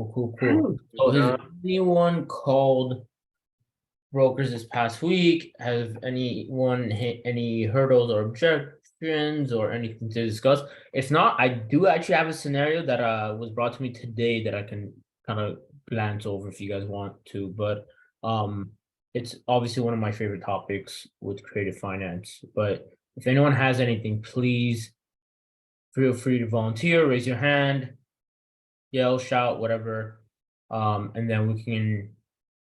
Cool. So has anyone called brokers this past week? Have anyone hit any hurdles or objections or anything to discuss? If not, I do actually have a scenario that was brought to me today that I can kind of glance over if you guys want to, but it's obviously one of my favorite topics with creative finance. But if anyone has anything, please feel free to volunteer, raise your hand, yell, shout, whatever. And then we can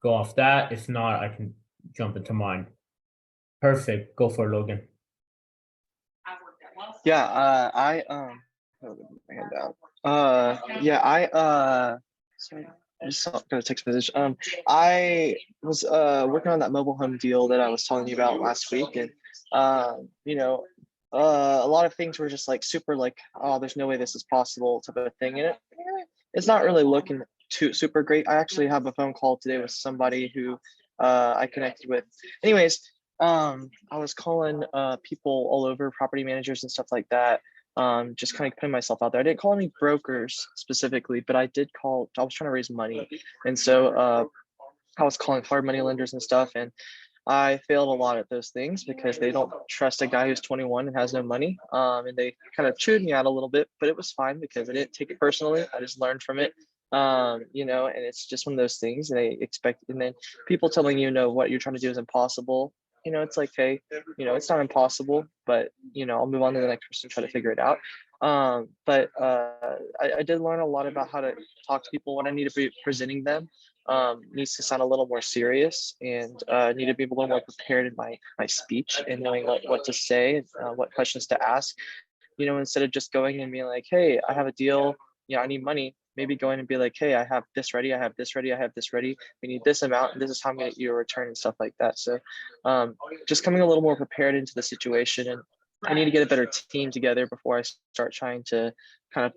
go off that. If not, I can jump into mine. Perfect. Go for it, Logan. Yeah, hold on, my hand down. Sorry, I just got a text message. I was working on that mobile home deal that I was telling you about last week, and a lot of things were just like super like, oh, there's no way this is possible type of thing, and it's not really looking too super great. I actually have a phone call today with somebody who I connected with. Anyways, I was calling people all over, property managers and stuff like that. Just kind of putting myself out there. I didn't call any brokers specifically, but I did call. I was trying to raise money, and so I was calling hard money lenders and stuff, and I failed a lot at those things because they don't trust a guy who's 21 and has no money. And they kind of chewed me out a little bit, but it was fine because I didn't take it personally. I just learned from it. And it's just one of those things, and they expect, and then people telling what you're trying to do is impossible. It's like, hey, it's not impossible, but I'll move on to the next person and try to figure it out. I did learn a lot about how to talk to people when I need to be presenting them. Needs to sound a little more serious, and need to be a little more prepared in my speech and knowing what to say, what questions to ask. Instead of just going and being like, hey, I have a deal, I need money. Maybe going and be like, hey, I have this ready, I have this ready, I have this ready. We need this amount, and this is how I'm going to get you a return and stuff like that. So just coming a little more prepared into the situation, and I need to get a better team together before I start trying to kind of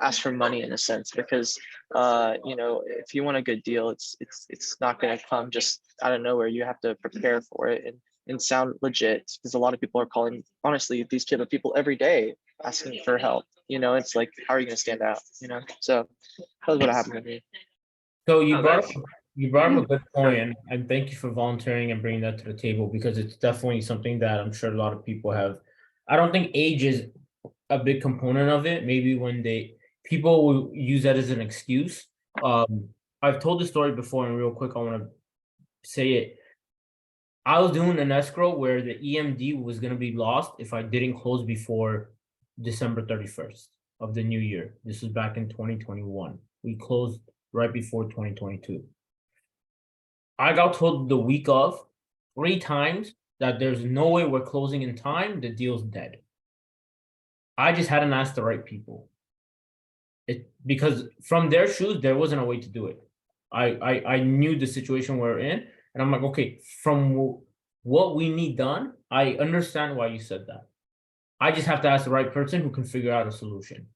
ask for money in a sense, because if you want a good deal, it's not going to come just out of nowhere. You have to prepare for it and sound legit, because a lot of people are calling, honestly, these type of people every day asking for help. It's like, how are you going to stand out? So that's what happened to me. So you brought up a good point, and thank you for volunteering and bringing that to the table, because it's definitely something that I'm sure a lot of people have. I don't think age is a big component of it. Maybe when people will use that as an excuse. I've told this story before, and real quick, I want to say it. I was doing an escrow where the EMD was going to be lost if I didn't close before December 31st of the new year. This was back in 2021. We closed right before 2022. I got told the week of 3 times that there's no way we're closing in time. The deal's dead. I just hadn't asked the right people. Because from their shoes, there wasn't a way to do it. I knew the situation we're in, and I'm like, okay, from what we need done, I understand why you said that. I just have to ask the right person who can figure out a solution.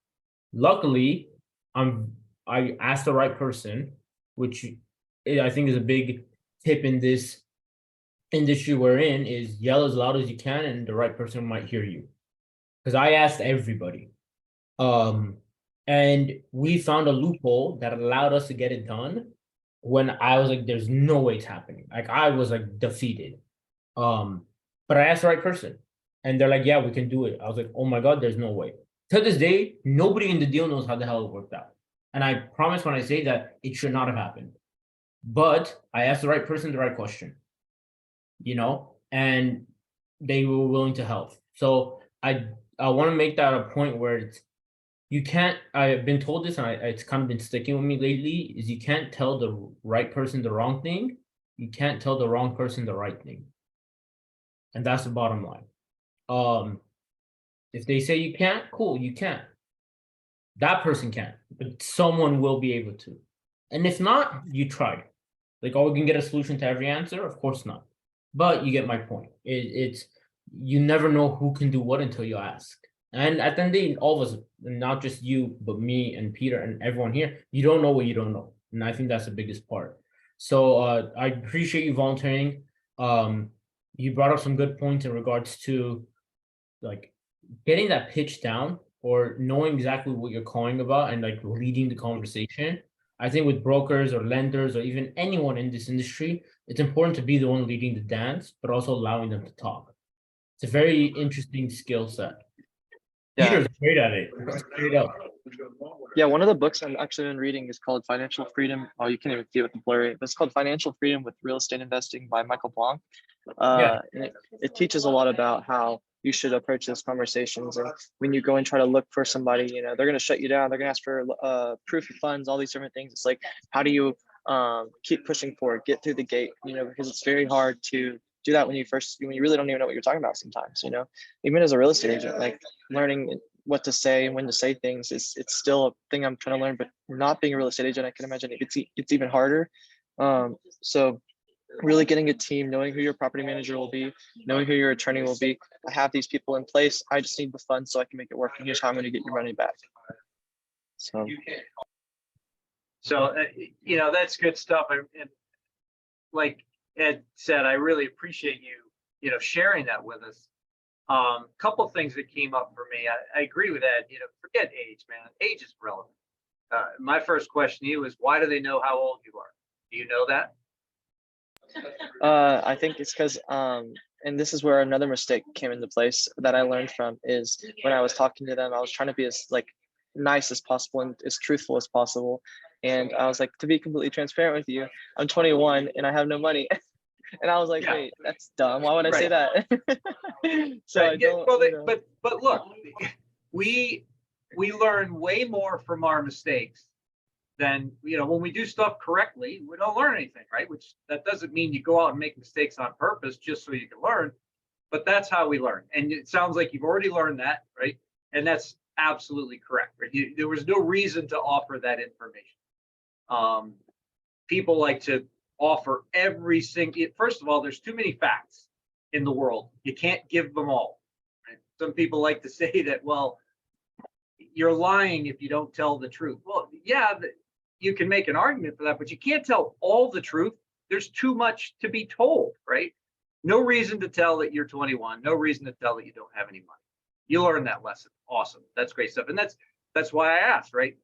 Luckily, I asked the right person, which I think is a big tip in this industry we're in, is yell as loud as you can, and the right person might hear you. Because I asked everybody. And we found a loophole that allowed us to get it done when I was like, there's no way it's happening. Like, I was like defeated. But I asked the right person, and they're like, yeah, we can do it. I was like, oh my God, there's no way. To this day, nobody in the deal knows how the hell it worked out. And I promise when I say that, it should not have happened. But I asked the right person the right question, and they were willing to help. So I want to make that a point where you can't, I've been told this, and it's kind of been sticking with me lately, is you can't tell the right person the wrong thing. You can't tell the wrong person the right thing. And that's the bottom line. If they say you can't, cool, you can't. That person can't, but someone will be able to. And if not, you tried. Like, oh, we can get a solution to every answer? Of course not. But you get my point. It's you never know who can do what until you ask. And at the end of the day, all of us, not just you, but me and Peter and everyone here, you don't know what you don't know. And I think that's the biggest part. So I appreciate you volunteering. You brought up some good points in regards to like getting that pitch down, or knowing exactly what you're calling about and like leading the conversation. I think with brokers or lenders or even anyone in this industry, it's important to be the one leading the dance, but also allowing them to talk. It's a very interesting skill set. Yeah. Peter's great at it. Straight up. Yeah, one of the books I'm actually been reading is called Financial Freedom. Oh, you can't even see it with the blurry, but it's called Financial Freedom with Real Estate Investing by Michael Blanc. Yeah. And it teaches a lot about how you should approach those conversations. And when you go and try to look for somebody, you know, they're going to shut you down. They're going to ask for proof of funds, all these different things. It's like, how do you keep pushing forward, get through the gate, you know, because it's very hard to do that when you really don't even know what you're talking about sometimes, you know, even as a real estate agent, like learning what to say and when to say things it's still a thing I'm trying to learn, but not being a real estate agent, I can imagine it's even harder. So really getting a team, knowing who your property manager will be, knowing who your attorney will be. I have these people in place. I just need the funds so I can make it work. And here's how I'm going to get your money back. So, you know, that's good stuff. And like Ed said, I really appreciate you know, sharing that with us. Couple things that came up for me. I agree with Ed. You know, forget age, man. Age is relevant. My first question to you is, why do they know how old you are? Do you know that? I think it's because, and this is where another mistake came into place that I learned from is when I was talking to them, I was trying to be as like nice as possible and as truthful as possible. And I was like, to be completely transparent with you, I'm 21 and I have no money. And I was like, Yeah. wait, that's dumb. Why would I say that? So Right. I don't, Well, you know. but look, we learn way more from our mistakes than, you know, when we do stuff correctly, we don't learn anything, right? Which that doesn't mean you go out and make mistakes on purpose just so you can learn, but that's how we learn. And it sounds like you've already learned that, right? And that's absolutely correct, right? There was no reason to offer that information. People like to offer every single, first of all, there's too many facts in the world. You can't give them all. Right? Some people like to say that, well, you're lying if you don't tell the truth. Well, yeah, you can make an argument for that, but you can't tell all the truth. There's too much to be told, right? No reason to tell that you're 21. No reason to tell that you don't have any money. You learned that lesson. Awesome. That's great stuff. And that's why I asked, right?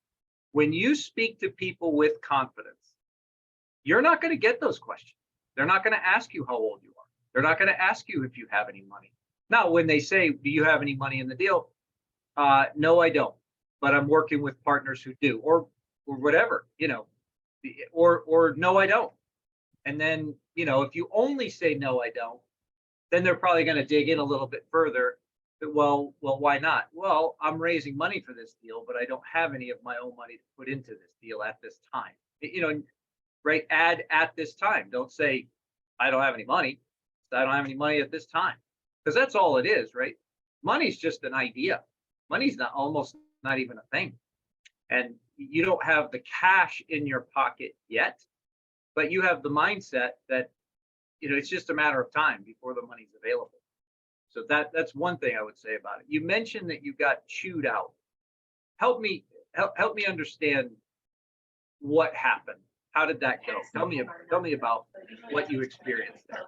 When you speak to people with confidence, you're not going to get those questions. They're not going to ask you how old you are. They're not going to ask you if you have any money. Now, when they say, do you have any money in the deal? No, I don't, but I'm working with partners who do, or whatever, you know, or no, I don't. And then, you know, if you only say, no, I don't, then they're probably going to dig in a little bit further. But, well, why not? Well, I'm raising money for this deal, but I don't have any of my own money to put into this deal at this time. You know, right? Add at this time. Don't say, I don't have any money. I don't have any money at this time. Because that's all it is, right? Money's just an idea. Money's almost not even a thing. And you don't have the cash in your pocket yet, but you have the mindset that, you know, it's just a matter of time before the money's available. So that's one thing I would say about it. You mentioned that you got chewed out. Help me understand what happened. How did that go? Tell me about what you experienced there.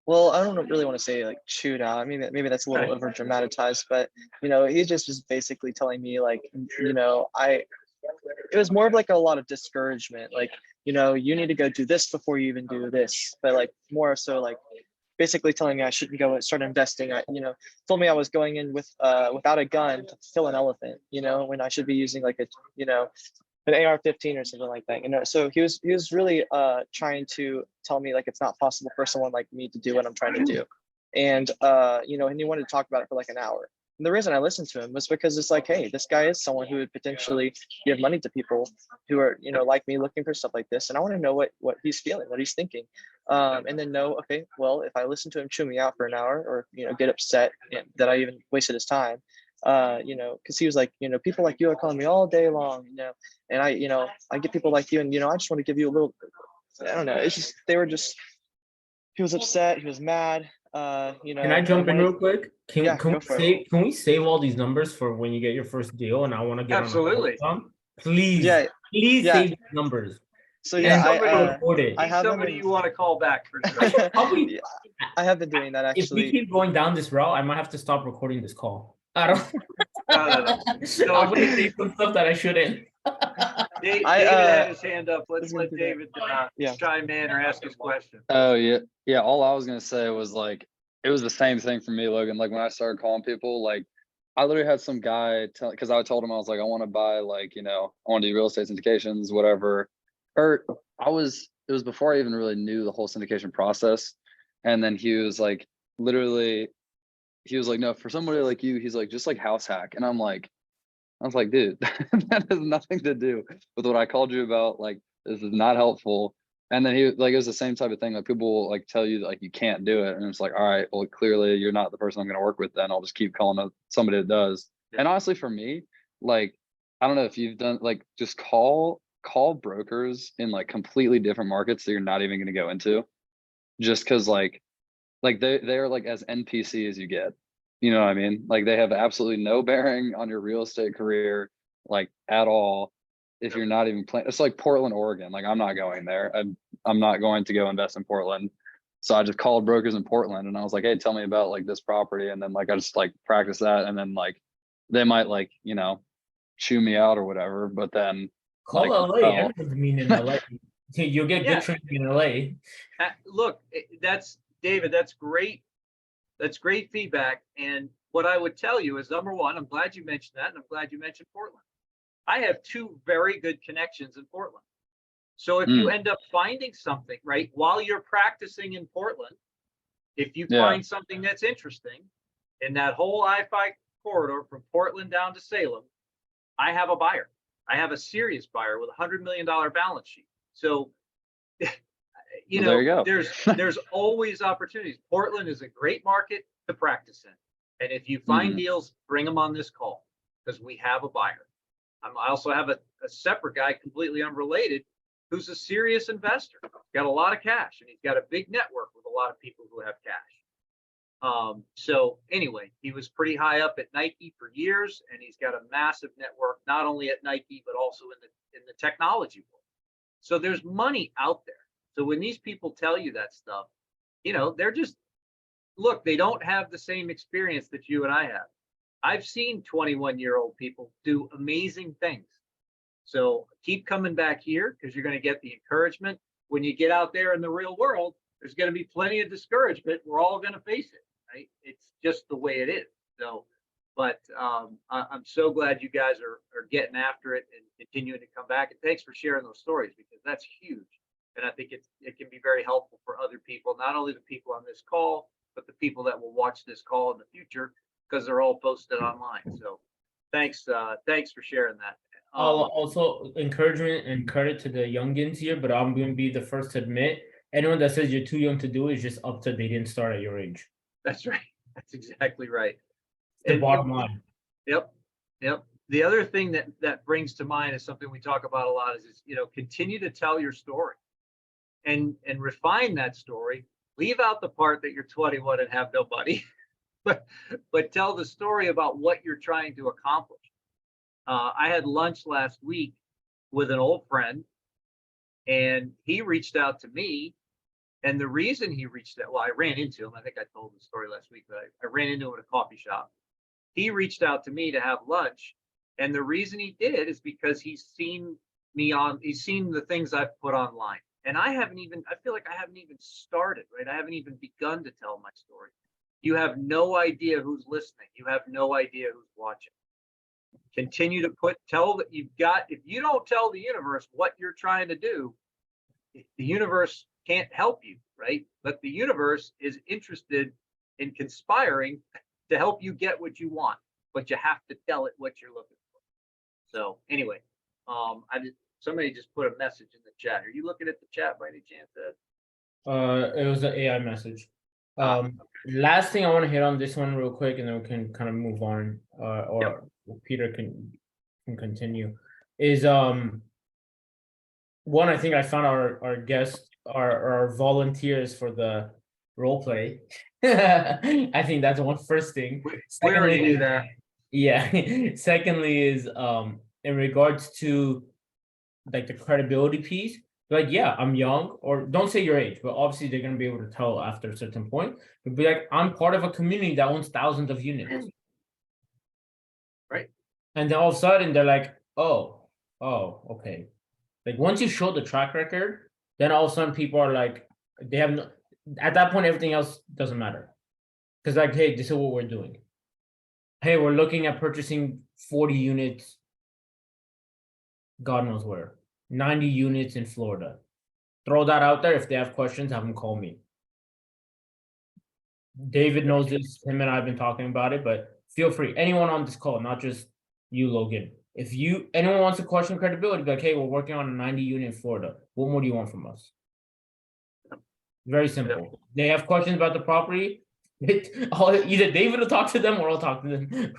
Well, I don't really want to say like chewed out. I mean, maybe that's a little over dramatized, but you know, he just was basically telling me like, you know, it was more of like a lot of discouragement. Like, you know, you need to go do this before you even do this. But like more so like basically telling me I shouldn't go and start investing. You know, told me I was going in with without a gun to kill an elephant, you know, when I should be using like a, you know, an AR-15 or something like that, you know. So he was really trying to tell me like it's not possible for someone like me to do what I'm trying to do, and you know, and he wanted to talk about it for like an hour. And the reason I listened to him was because it's like, hey, this guy is someone who would potentially give money to people who are, you know, like me, looking for stuff like this, and I want to know what he's feeling, what he's thinking, and then know, okay, well, if I listen to him chew me out for an hour, or you know, get upset that I even wasted his time. You know, because he was like, you know, people like you are calling me all day long, you know, and I, you know, I get people like you, and you know, I just want to give you a little, I don't know, it's just he was upset, he was mad, you know. Can I jump in real quick? Yeah, go for it. Can we save all these numbers for when you get your first deal and I want to get Absolutely. on? Please, Yeah, please yeah. save these numbers. So yeah, I have somebody you want to call back for sure. Yeah, I have been doing that If we actually. keep going down this route, I might have to stop recording this call. I don't. No. I'm gonna say some stuff that I shouldn't. David I, had his hand up. Let's was gonna let do that. David Yeah. chime in or ask his question. Oh yeah, yeah. All I was gonna say was like it was the same thing for me, Logan. Like when I started calling people, like I literally had some guy tell because I told him I was like I want to buy like I want to do real estate syndications, whatever. Or it was before I even really knew the whole syndication process, and then he was like literally he was like no, for somebody like you, he's like just like house hack, and I was like, dude, that has nothing to do with what I called you about. Like, this is not helpful. And then he like, it was the same type of thing. Like people will like tell you that, like, you can't do it. And it's like, all right, well, clearly you're not the person I'm going to work with. Then I'll just keep calling up somebody that does. Yeah. And honestly, for me, like, I don't know if you've done like, just call brokers in like completely different markets that you're not even going to go into just cause like they're like as NPC as you get. You know what I mean? Like they have absolutely no bearing on your real estate career, like at all. If you're not even playing, it's like Portland, Oregon. Like I'm not going there. I'm not going to go invest in Portland. So I just called brokers in Portland and I was like, hey, tell me about like this property. And then like I just like practice that. And then like they might like, chew me out or whatever. But then Call like, LA. Everyone's mean in LA. You'll get Yeah. good training in LA. Look, that's David. That's great. That's great feedback. And what I would tell you is, number one, I'm glad you mentioned that, and I'm glad you mentioned Portland. I have two very good connections in Portland. So if you end up finding something, right, while you're practicing in Portland, if you find something that's interesting in that whole I-5 corridor from Portland down to Salem, I have a buyer. I have a serious buyer with $100 million balance sheet. So, there you go. there's always opportunities. Portland is a great market to practice in. And if you find deals, bring them on this call because we have a buyer. I also have a separate guy, completely unrelated, who's a serious investor. He's got a lot of cash and he's got a big network with a lot of people who have cash. So anyway, he was pretty high up at Nike for years, and he's got a massive network, not only at Nike, but also in the technology world. So there's money out there. So when these people tell you that stuff, they're just, look, they don't have the same experience that you and I have. I've seen 21-year-old people do amazing things. So keep coming back here because you're going to get the encouragement. When you get out there in the real world, there's going to be plenty of discouragement. We're all going to face it, right? It's just the way it is. So, but I'm so glad you guys are getting after it and continuing to come back. And thanks for sharing those stories because that's huge. And I think it can be very helpful for other people, not only the people on this call, but the people that will watch this call in the future because they're all posted online. So thanks for sharing that. Also, encouragement and credit to the youngins here, but I'm going to be the first to admit, anyone that says you're too young to do it is just up to they didn't start at your age. That's right. That's exactly right. The bottom line. Yep. The other thing that brings to mind is something we talk about a lot is continue to tell your story and refine that story. Leave out the part that you're 21 and have no money, but tell the story about what you're trying to accomplish. I had lunch last week with an old friend, and he reached out to me. And the reason he reached out, well, I ran into him. I think I told the story last week, but I ran into him at a coffee shop. He reached out to me to have lunch. And the reason he did is because he's seen the things I've put online. And I feel like I haven't even started, right? I haven't even begun to tell my story. You have no idea who's listening. You have no idea who's watching. Continue to if you don't tell the universe what you're trying to do, the universe can't help you, right? But the universe is interested in conspiring to help you get what you want, but you have to tell it what you're looking for. So anyway, somebody just put a message in the chat. Are you looking at the chat by any chance, Ed? It was an AI message. Last thing I want to hit on this one real quick, and then we can kind of move on, or Peter can continue. Is one, I think I found our guests, our volunteers for the role play. I think that's one first thing. We already knew that. Yeah. Secondly is in regards to like the credibility piece. Like, yeah, I'm young, or don't say your age, but obviously they're gonna be able to tell after a certain point. But be like, I'm part of a community that owns thousands of units. Right. And then all of a sudden they're like, oh, oh, okay. Like once you show the track record, then all of a sudden people are like, they have no, at that point, everything else doesn't matter. Cause like, hey, this is what we're doing. Hey, we're looking at purchasing 40 units, God knows where, 90 units in Florida. Throw that out there. If they have questions, have them call me. David knows this. Him and I have been talking about it, but feel free. Anyone on this call, not just you, Logan. If anyone wants to question credibility, be like, hey, we're working on a 90 unit in Florida. What more do you want from us? Very simple. They have questions about the property. Either David will talk to them or I'll talk to them.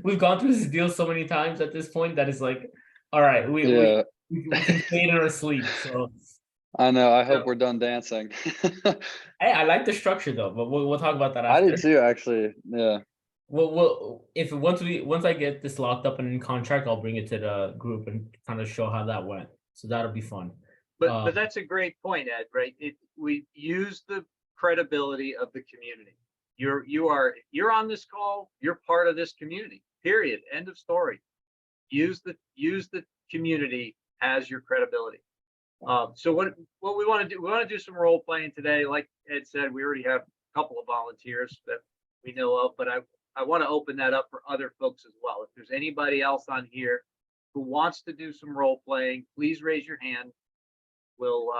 We've gone through this deal so many times at this point that it's like, all right, we can say it in our sleep. So I know. I hope we're done dancing. hey, I like the structure though, but we'll talk about that I after. did too, actually. Yeah. Well, if once I get this locked up and in contract, I'll bring it to the group and kind of show how that went. So that'll be fun. But that's a great point, Ed, right? We use the credibility of the community. You're on this call, you're part of this community, period. End of story. Use the community as your credibility. So what we want to do, we want to do some role playing today. Like Ed said, we already have a couple of volunteers that we know of, but I want to open that up for other folks as well. If there's anybody else on here who wants to do some role playing, please raise your hand. We'll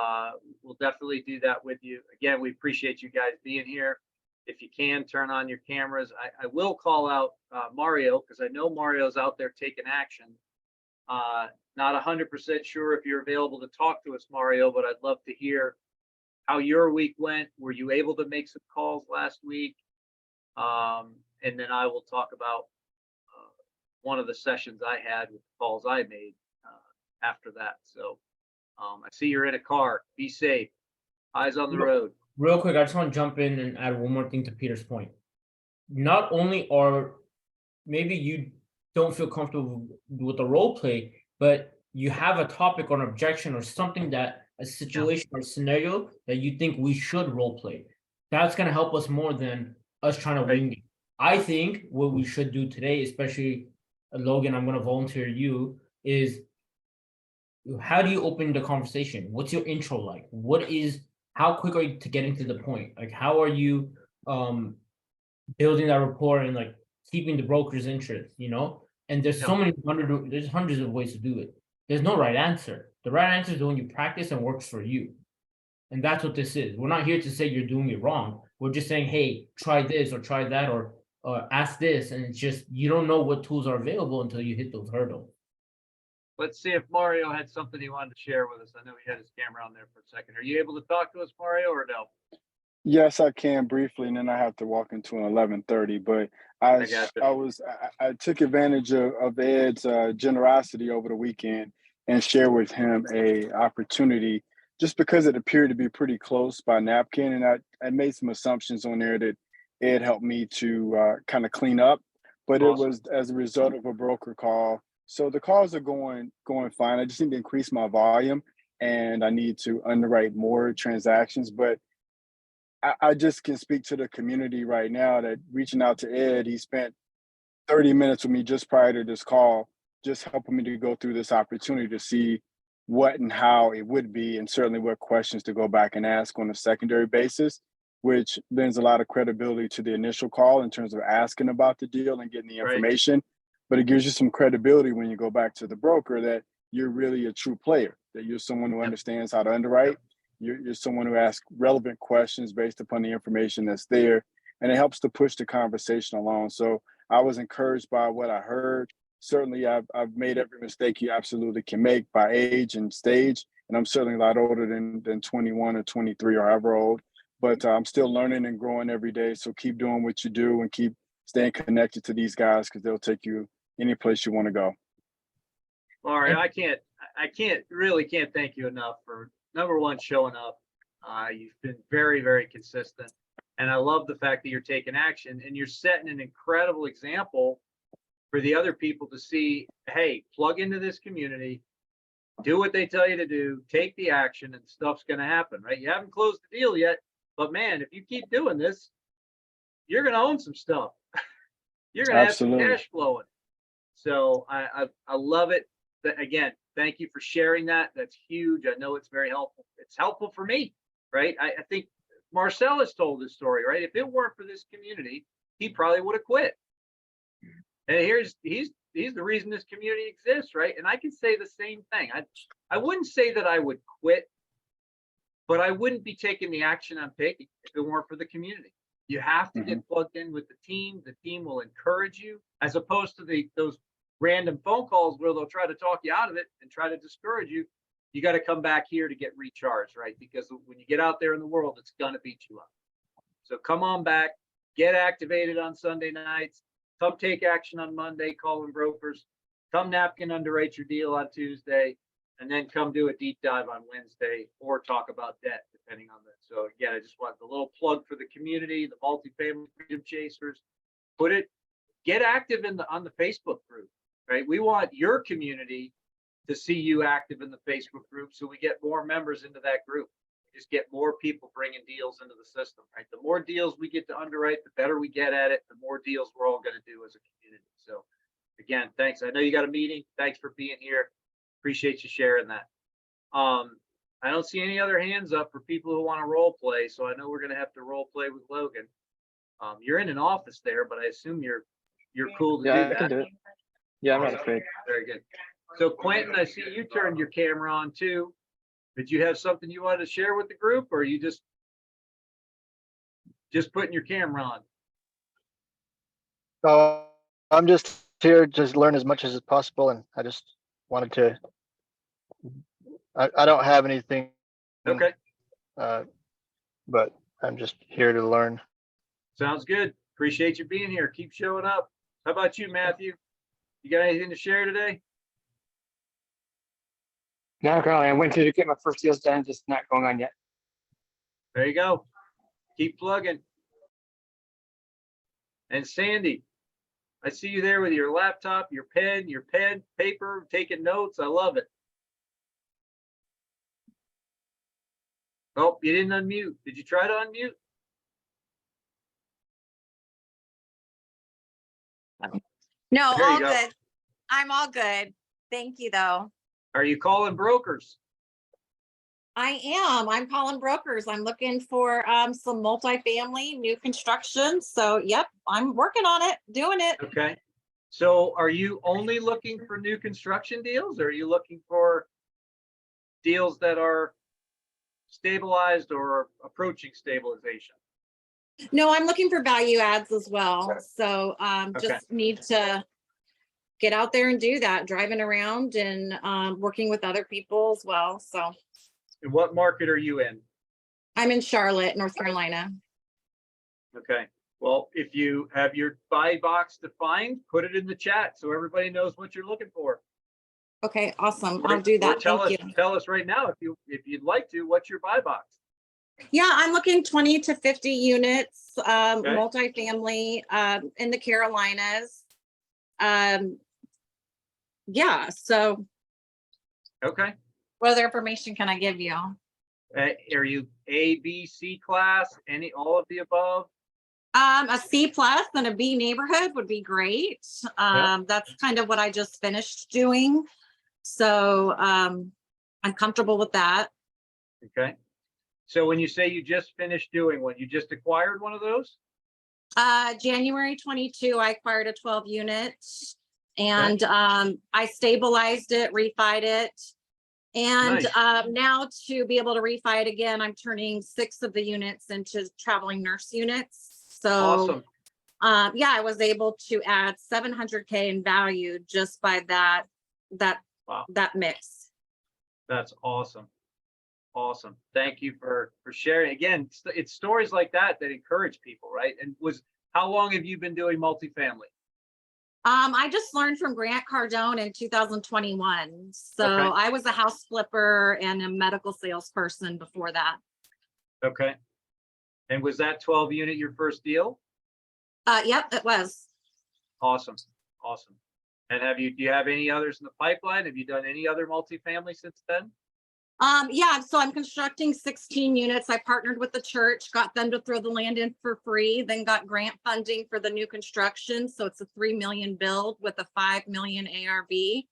definitely do that with you. Again, we appreciate you guys being here. If you can, turn on your cameras. I will call out Mario, because I know Mario's out there taking action. Not 100% sure if you're available to talk to us, Mario, but I'd love to hear how your week went. Were you able to make some calls last week? And then I will talk about one of the sessions I had with the calls I made after that. So I see you're in a car. Be safe. Eyes on the road. Real quick, I just want to jump in and add one more thing to Peter's point. Not only are maybe you don't feel comfortable with the role play, but you have a topic or an objection or something that a situation or scenario that you think we should role play. That's going to help us more than us trying to wing it. I think what we should do today, especially Logan, I'm going to volunteer you, is how do you open the conversation? What's your intro like? How quick are you to getting to the point? Like, how are you building that rapport and like keeping the broker's interest, And there's there's hundreds of ways to do it. There's no right answer. The right answer is the one you practice and works for you. And that's what this is. We're not here to say you're doing it wrong. We're just saying, hey, try this or try that or ask this. And it's just, you don't know what tools are available until you hit those hurdles. Let's see if Mario had something he wanted to share with us. I know he had his camera on there for a second. Are you able to talk to us, Mario, or no? Yes, I can briefly, and then I have to walk into an 11:30. But I took advantage of Ed's generosity over the weekend and shared with him a opportunity, just because it appeared to be pretty close by napkin, and I made some assumptions on there that Ed helped me to kind of clean up. But It was as a result of a broker call. So the calls are going fine. I just need to increase my volume, and I need to underwrite more transactions. But I just can speak to the community right now that reaching out to Ed, he spent 30 minutes with me just prior to this call, just helping me to go through this opportunity to see what and how it would be, and certainly what questions to go back and ask on a secondary basis, which lends a lot of credibility to the initial call in terms of asking about the deal and getting the information. But it gives you some credibility when you go back to the broker that you're really a true player, that you're someone who understands how to underwrite. You're someone who asks relevant questions based upon the information that's there, and it helps to push the conversation along. So I was encouraged by what I heard. Certainly, I've made every mistake you absolutely can make by age and stage, and I'm certainly a lot older than 21 or 23 or however old, but I'm still learning and growing every day. So keep doing what you do and keep staying connected to these guys, because they'll take you any place you want to go. Mario, I can't thank you enough for, number one, showing up. You've been very, very consistent. And I love the fact that you're taking action and you're setting an incredible example for the other people to see, hey, plug into this community, do what they tell you to do, take the action, and stuff's going to happen, right? You haven't closed the deal yet, but man, if you keep doing this, you're going to own some stuff. You're going to have some cash flowing. So I love it. again, thank you for sharing that. That's huge. I know it's very helpful. It's helpful for me, right? I think Marcel has told this story, right? If it weren't for this community, he probably would have quit. And he's the reason this community exists, right? And I can say the same thing. I wouldn't say that I would quit, but I wouldn't be taking the action I'm taking if it weren't for the community. You have to get plugged in with the team. The team will encourage you, as opposed to those random phone calls where they'll try to talk you out of it and try to discourage you. You got to come back here to get recharged, right? Because when you get out there in the world, it's going to beat you up. So come on back, get activated on Sunday nights, come take action on Monday, calling brokers, come napkin underwrite your deal on Tuesday, and then come do a deep dive on Wednesday or talk about debt, depending on that. So again, I just want the little plug for the community, the multifamily freedom chasers. Get active on the Facebook group, right? We want your community to see you active in the Facebook group, so we get more members into that group. Just get more people bringing deals into the system, right? The more deals we get to underwrite, the better we get at it, the more deals we're all going to do as a community. So again, thanks. I know you got a meeting. Thanks for being here. Appreciate you sharing that. I don't see any other hands up for people who want to role play, so I know we're going to have to role play with Logan. You're in an office there, but I assume you're cool to do that. I can do it. Yeah, I'm not afraid. Very good. So Quentin, I see you turned your camera on too. Did you have something you wanted to share with the group, or are you just putting your camera on? I'm just here to learn as much as possible, and I just wanted to. I don't have anything. Okay. But I'm just here to learn. Sounds good. Appreciate you being here. Keep showing up. How about you, Matthew? You got anything to share today? No, currently I went to get my first deals done, just not going on yet. There you go. Keep plugging. And Sandy, I see you there with your laptop, your pen, paper, taking notes. I love it. Oh, you didn't unmute. Did you try to unmute? No, There you all go. good. I'm all good. Thank you, though. Are you calling brokers? I am. I'm calling brokers. I'm looking for some multifamily new construction. So, yep, I'm working on it, doing it. Okay. So are you only looking for new construction deals, or are you looking for deals that are stabilized or approaching stabilization? No, I'm looking for value adds as well. So Okay. just need to get out there and do that, driving around and working with other people as well. So And what market are you in? I'm in Charlotte, North Carolina. Okay. Well, if you have your buy box defined, put it in the chat so everybody knows what you're looking for. Okay, awesome. I'll do that. Thank you. Tell us right now if you'd like to, what's your buy box? Yeah, I'm looking 20 to 50 units, multifamily in the Carolinas. Yeah, so Okay. what other information can I give you? Are you A, B, C class? All of the above? A C plus and a B neighborhood would be great. That's kind of what I just finished doing. So I'm comfortable with that. Okay. So when you say you just finished doing one, you just acquired one of those? January 22, I acquired a 12 unit and I stabilized it, refied it. And Nice. now to be able to refi it again, I'm turning 6 of the units into traveling nurse units. So Awesome. yeah, I was able to add 700K in value just by that Wow. mix. That's awesome. Awesome. Thank you for sharing. Again, it's stories like that encourage people, right? And how long have you been doing multifamily? I just learned from Grant Cardone in 2021. So Okay. I was a house flipper and a medical salesperson before that. Okay. And was that 12 unit your first deal? Yep, it was. Awesome. Awesome. And do you have any others in the pipeline? Have you done any other multifamily since then? Yeah, so I'm constructing 16 units. I partnered with the church, got them to throw the land in for free, then got grant funding for the new construction. So it's a $3 million build with a $5 million ARV.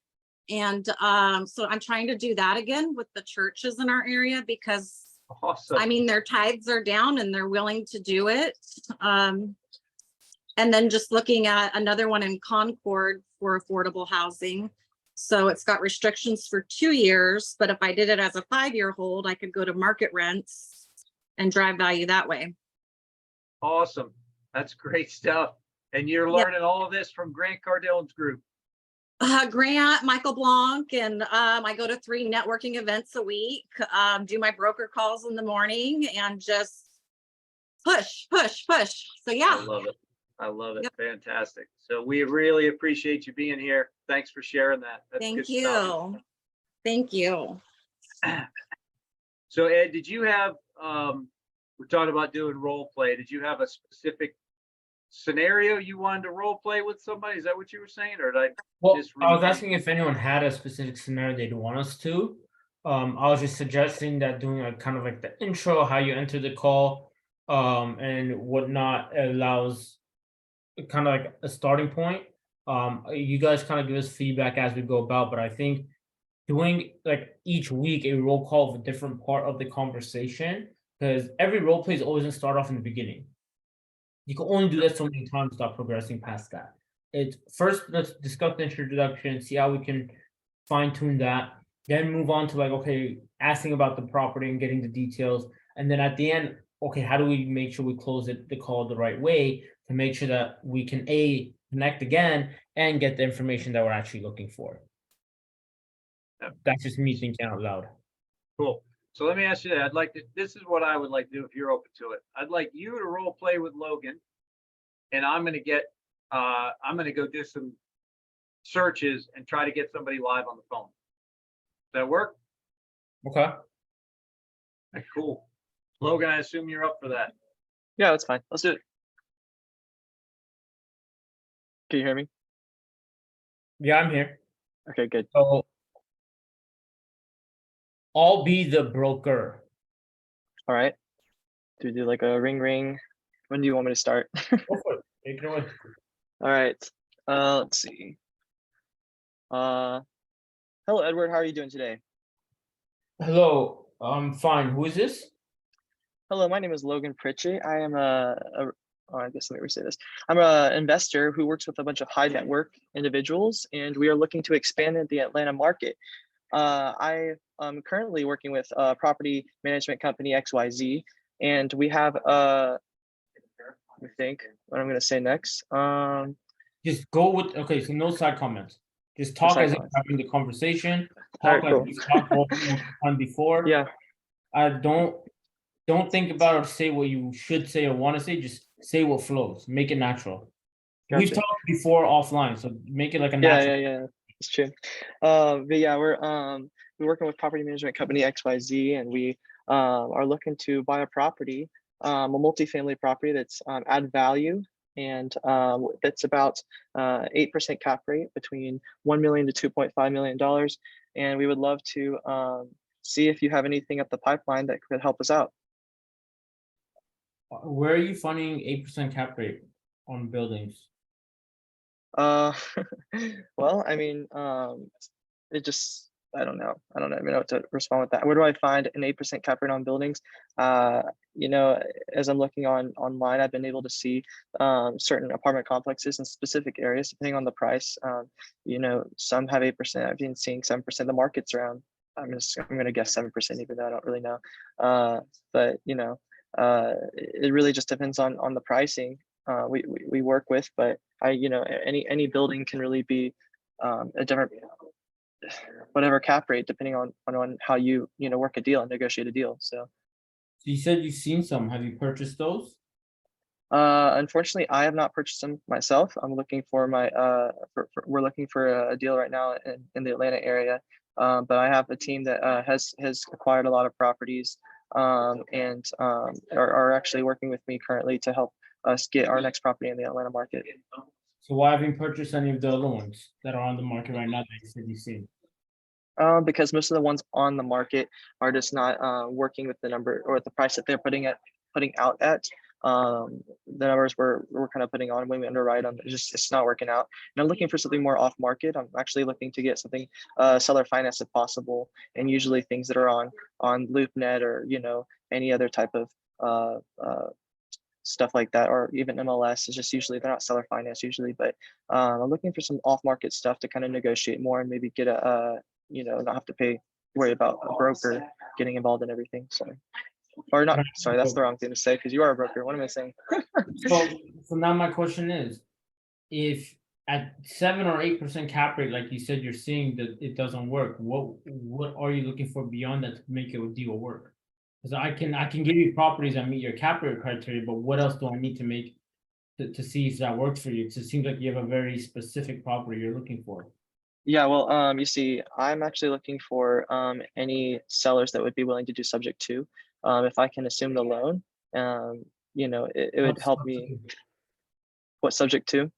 And so I'm trying to do that again with the churches in our area because Awesome. I mean, their tithes are down and they're willing to do it. And then just looking at another one in Concord for affordable housing. So it's got restrictions for 2 years, but if I did it as a 5-year hold, I could go to market rents and drive value that way. Awesome. That's great stuff. And you're learning all of this from Grant Cardillon's group. Grant, Michael Blanc, and I go to 3 networking events a week, do my broker calls in the morning and just push. So yeah. I love it. I love it. Yep. Fantastic. So we really appreciate you being here. Thanks for sharing that. That's Thank good stuff. you. Thank you. So Ed, did you have, we're talking about doing role play. Did you have a specific scenario you wanted to role play with somebody? Is that what you were saying? Or did I Well, just I was read- asking if anyone had a specific scenario they'd want us to. I was just suggesting that doing a kind of like the intro, how you enter the call, and whatnot allows kind of like a starting point. You guys kind of give us feedback as we go about, but I think doing like each week a roll call of a different part of the conversation, because every role play is always gonna start off in the beginning. You can only do that so many times without progressing past that. It's first, let's discuss the introduction, see how we can fine tune that, then move on to like, okay, asking about the property and getting the details. And then at the end, okay, how do we make sure we close the call the right way to make sure that we can connect again and get the information that we're actually looking for. That's just me thinking out loud. Cool. So let me ask you that. I'd like to, this is what I would like to do if you're open to it. I'd like you to role play with Logan. And I'm going to go do some searches and try to get somebody live on the phone. Does that work? Okay. Okay, cool. Logan, I assume you're up for that. Yeah, that's fine. Let's do it. Can you hear me? Yeah, I'm here. Okay, good. So I'll be the broker. All right. Do we do like a ring ring? When do you want me to start? Go for it. Take it away. All right. Let's see. Hello, Edward. How are you doing today? Hello, I'm fine. Who is this? Hello, my name is Logan Pritchett. I am I guess let me re-say this. I'm an investor who works with a bunch of high net worth individuals, and we are looking to expand in the Atlanta market. I am currently working with a property management company XYZ, and we have let me think what I'm going to say next. Just go with, okay, so no side comments. Just talk as if you're having the conversation. Talk Alright, like you've talked all the time before. Yeah. I don't think about or say what you should say or want to say. Just say what flows. Make it natural. We've Gotcha. talked before offline, so make it like a natural. Yeah. It's true. But yeah, we're working with property management company XYZ, and we are looking to buy a property, a multifamily property that's add value, and that's about 8% cap rate between $1 million to $2.5 million. And we would love to see if you have anything up the pipeline that could help us out. Where are you finding 8% cap rate on buildings? Well, I mean, it just, I don't know. I don't even know what to respond with that. Where do I find an 8% cap rate on buildings? You know, as I'm looking online, I've been able to see certain apartment complexes in specific areas, depending on the price. You know, some have 8%. I've been seeing 7%. The market's around, I'm going to guess 7%, even though I don't really know. But you know, it really just depends on the pricing we work with. But you know, any building can really be a different, whatever cap rate, depending on how you work a deal and negotiate a deal. So You said you've seen some. Have you purchased those? unfortunately, I have not purchased them myself. I'm looking for my we're looking for a deal right now in the Atlanta area. But I have a team that has acquired a lot of properties and are actually working with me currently to help us get our next property in the Atlanta market. So why haven't you purchased any of the other ones that are on the market right now that you said you've seen? Because most of the ones on the market are just not working with the number or the price that they're putting out at. the numbers we're kind of putting on when we underwrite them, it's not working out. And I'm looking for something more off market. I'm actually looking to get something seller finance if possible, and usually things that are on LoopNet or any other type of stuff like that, or even MLS. Is just usually they're not seller finance usually, but I'm looking for some off market stuff to kind of negotiate more and maybe get a not have to worry about a broker getting involved in everything. So, or not, sorry, that's the wrong thing to say because you are a broker. What am I saying? So now my question is, if at 7 or 8% cap rate, like you said, you're seeing that it doesn't work, what are you looking for beyond that to make a deal work? Because I can give you properties that meet your cap rate criteria, but what else do I need to make to see if that works for you? Because it seems like you have a very specific property you're looking for. Yeah, well, you see, I'm actually looking for any sellers that would be willing to do subject to. If I can assume the loan, it would help me. What subject to?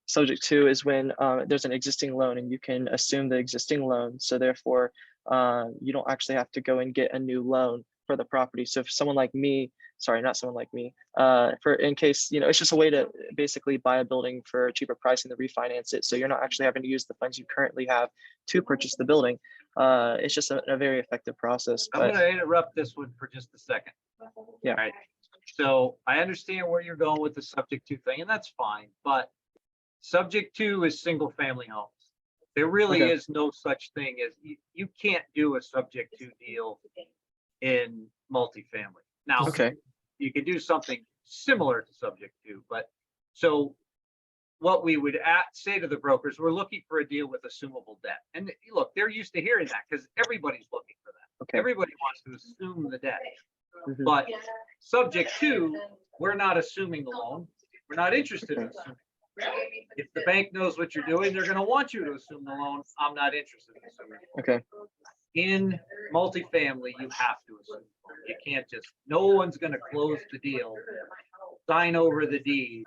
Subject to is when there's an existing loan and you can assume the existing loan. So therefore, you don't actually have to go and get a new loan for the property. So if someone like me, sorry, not someone like me, in case, it's just a way to basically buy a building for a cheaper price and then refinance it. So you're not actually having to use the funds you currently have to purchase the building. It's just a very effective process. I'm going to interrupt this one for just a second. Yeah. All right. So I understand where you're going with the subject to thing, and that's fine. But subject to is single family homes. There really is no such thing as you can't do a subject to deal in multifamily. Now, you could do something similar to subject to, but so what we would say to the brokers, we're looking for a deal with assumable debt. And look, they're used to hearing that because everybody's looking for that. Everybody wants to assume the debt. But subject to, we're not assuming the loan. We're not interested in assuming. If the bank knows what you're doing, they're going to want you to assume the loan. I'm not interested in assuming. In multifamily, you have to assume. You can't no one's going to close the deal, sign over the deed,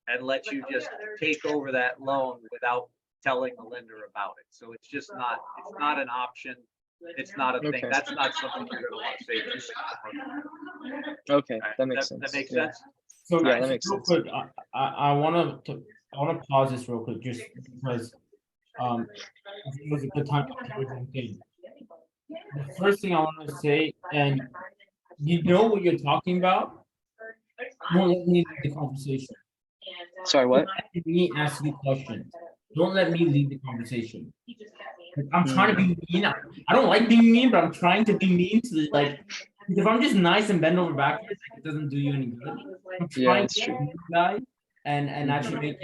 and let you just take over that loan without telling the lender about it. So it's just not, it's not an option. It's not a thing. That's not something you're going to want to say. Okay, that makes sense. That makes sense. So yeah, that makes real sense. quick, I want to pause this real quick just because it was a good time to thing. The first thing I want to say, and you know what you're talking about, don't let me lead the conversation. Sorry, what? Let me ask you questions. Don't let me lead the conversation. I'm trying to be mean. I don't like being mean, but I'm trying to be mean to if I'm just nice and bend over backwards, it doesn't do you any good. I'm trying to be a guy and actually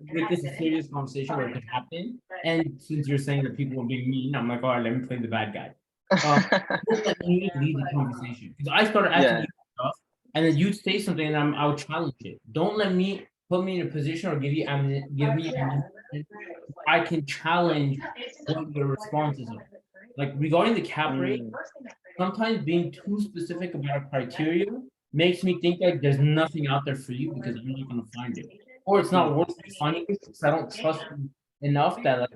make this a serious conversation where it can happen. And since you're saying that people are being mean, I'm like, all right, let me play the bad guy. Don't let me lead the conversation because I started asking you stuff, and then you'd say something, and I'll challenge it. Don't let me put me in a position or give me I can challenge what your responses are. Like regarding the cap rate, sometimes being too specific about a criteria makes me think like there's nothing out there for you because you're not going to find it, or it's not worth finding it because I don't trust you enough that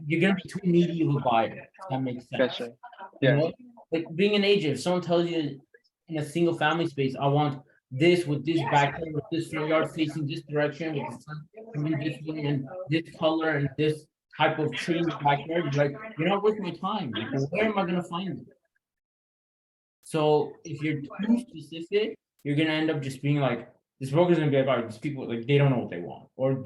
you're going to be too needy of a buyer. That makes sense. Gotcha. You know? Like being an agent, if someone tells you in a single family space, I want this with this backyard, with this front yard facing this direction, with the sun coming this way, and this color and this type of tree in the backyard, you're not worth my time. Like, where am I gonna find it? So if you're too specific, you're gonna end up just being like, this broker's gonna be like, all right, these people they don't know what they want, or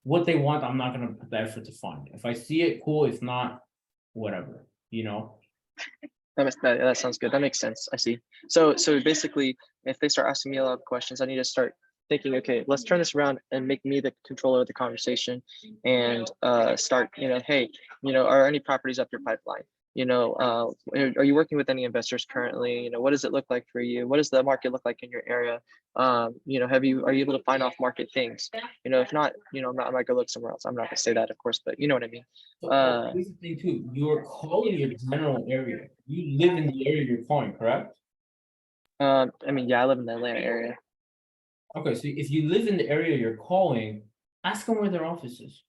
what they want, I'm not gonna put the effort to find it. If I see it, cool. If not, whatever, That sounds good. That makes sense. I see. So basically, if they start asking me a lot of questions, I need to start thinking, okay, let's turn this around and make me the controller of the conversation, and start, hey, are any properties up your pipeline? Are you working with any investors currently? What does it look like for you? What does the market look like in your area? Are you able to find off market things? If not, I might go look somewhere else. I'm not gonna say that, of course, but you know what I mean. So here's the thing too. You're calling your general area. You live in the area you're calling, correct? I live in the Atlanta area. Okay, so if you live in the area you're calling, ask them where their office is.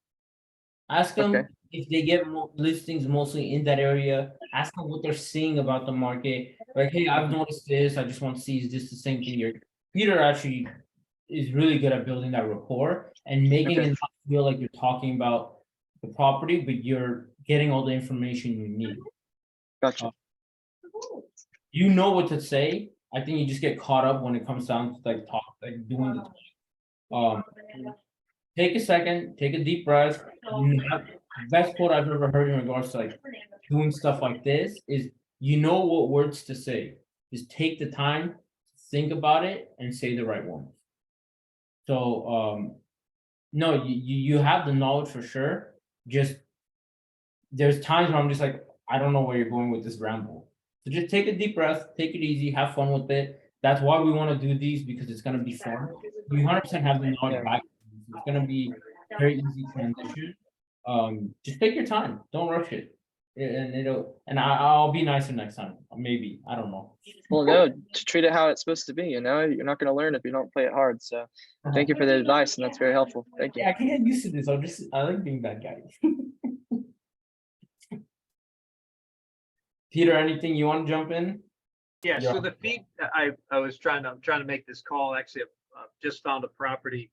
Ask them if they get listings mostly in that area, ask them what they're seeing about the market. Like, hey, I've noticed this. I just want to see, is this the same thing here? Peter actually is really good at building that rapport and making Okay. it not feel like you're talking about the property, but you're getting all the information you need. Gotcha. You know what to say. I think you just get caught up when it comes down to like doing the talk. Take a second, take a deep breath. The best quote I've ever heard in regards to like doing stuff like this is, you know what words to say. Just take the time, think about it, and say the right ones. So no, you have the knowledge for sure. Just there's times where I'm just like, I don't know where you're going with this ramble. So just take a deep breath, take it easy, have fun with it. That's why we want to do these, because it's gonna be fun. You 100% have the knowledge back. It's gonna be very easy transition. Just take your time, don't rush it. And I'll be nicer next time. Maybe, I don't know. Well, no, to treat it how it's supposed to be, you know, you're not going to learn if you don't play it hard. So thank you for the advice, and that's very helpful. Thank you. Yeah, I can get used to this. I like being that guy. Peter, anything you want to jump in? Yeah, Yeah. so the feed, I'm trying to make this call. Actually, I've just found a property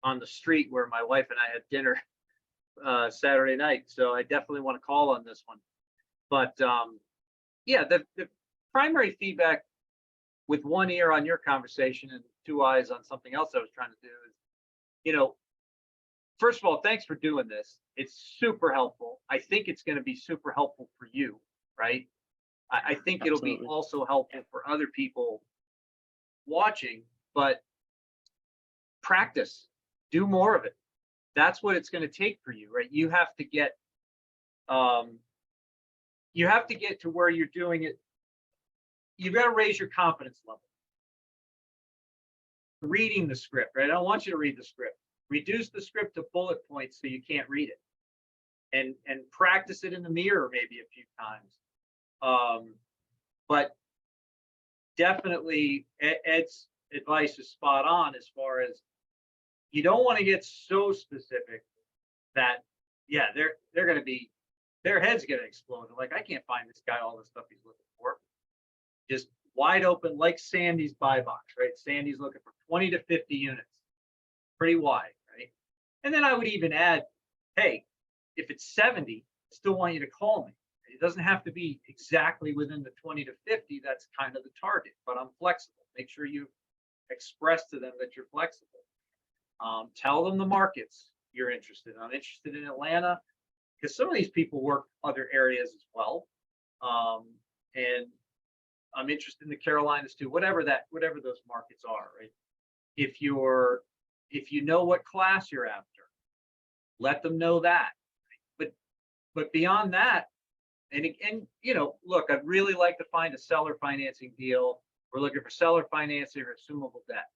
on the street where my wife and I had dinner Saturday night. So I definitely want to call on this one. But yeah, the primary feedback with one ear on your conversation and two eyes on something else I was trying to do is, you know, first of all, thanks for doing this. It's super helpful. I think it's going to be super helpful for you, right? I think it'll be also helpful for other people watching, but practice, do more of it. That's what it's going to take for you, right? You have to get to where you're doing it. You've got to raise your confidence level. Reading the script, right? I don't want you to read the script. Reduce the script to bullet points so you can't read it, and practice it in the mirror maybe a few times. But definitely Ed's advice is spot on as far as you don't want to get so specific that, yeah, they're going to be, their head's going to explode. They're like, I can't find this guy all the stuff he's looking for. Just wide open, like Sandy's buy box, right? Sandy's looking for 20 to 50 units, pretty wide, right? And then I would even add, hey, if it's 70, I still want you to call me. It doesn't have to be exactly within the 20 to 50. That's kind of the target, but I'm flexible. Make sure you express to them that you're flexible. Tell them the markets you're interested in. I'm interested in Atlanta, because some of these people work other areas as well. And I'm interested in the Carolinas too, whatever those markets are, right? If you know what class you're after, let them know that. But beyond that, and you know, look, I'd really like to find a seller financing deal. We're looking for seller financing or assumable debt.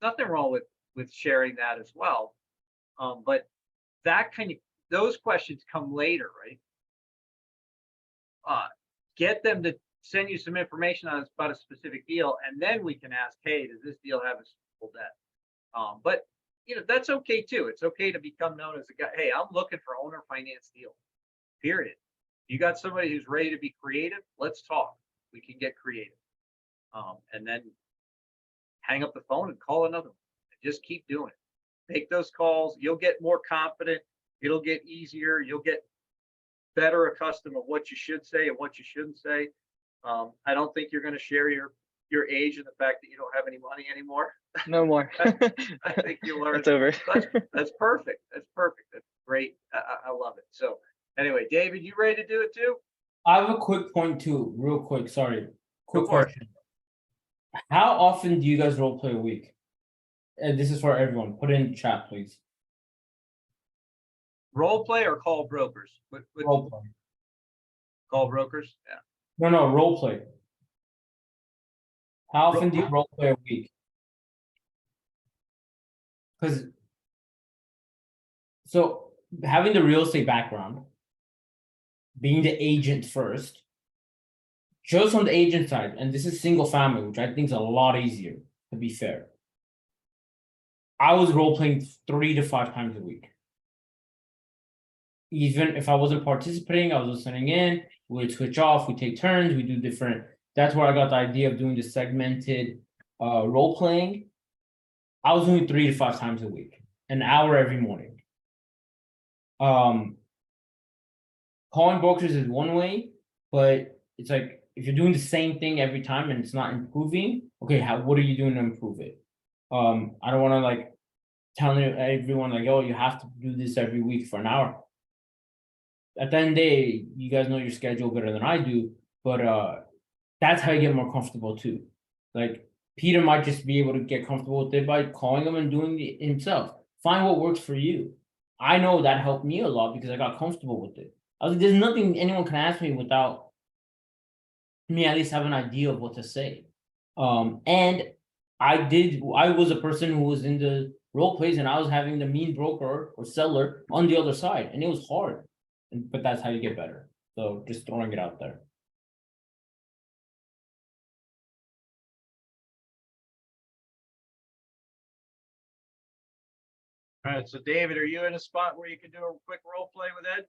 Nothing wrong with sharing that as well. But that those questions come later, right? Get them to send you some information about a specific deal, and then we can ask, hey, does this deal have assumable debt? But you know, that's okay too. It's okay to become known as a guy. Hey, I'm looking for owner finance deal. Period. You got somebody who's ready to be creative? Let's talk. We can get creative. And then hang up the phone and call another one. And just keep doing it. Make those calls. You'll get more confident. It'll get easier. You'll get better accustomed of what you should say and what you shouldn't say. I don't think you're going to share your age and the fact that you don't have any money anymore. No more. I think you learned. It's over. That's perfect. That's perfect. That's great. I love it. So anyway, David, you ready to do it too? I have a quick point too, real quick. Sorry. Quick Go for it. question. How often do you guys role play a week? And this is for everyone. Put it in chat, please. Role play or call brokers? Role play. Call brokers? Yeah. No, role play. How often do you role play a week? Because so having the real estate background, being the agent first, just on the agent side, and this is single family, which I think is a lot easier, to be fair. I was role playing 3 to 5 times a week. even if I wasn't participating, I was listening in, we'd switch off, we take turns, we do different. That's where I got the idea of doing the segmented role playing. I was doing 3 to 5 times a week, an hour every morning. Calling brokers is one way, but it's like if you're doing the same thing every time and it's not improving, okay, what are you doing to improve it? I don't want to like tell everyone like, oh, you have to do this every week for an hour. At the end of the day, you guys know your schedule better than I do, but that's how you get more comfortable too. Like Peter might just be able to get comfortable with it by calling him and doing it himself. Find what works for you. I know that helped me a lot because I got comfortable with it. I was like, there's nothing anyone can ask me without me at least have an idea of what to say. And I was a person who was in the role plays and I was having the mean broker or seller on the other side, and it was hard. But that's how you get better. So just throwing it out there. All right, so David, are you in a spot where you can do a quick role play with Ed?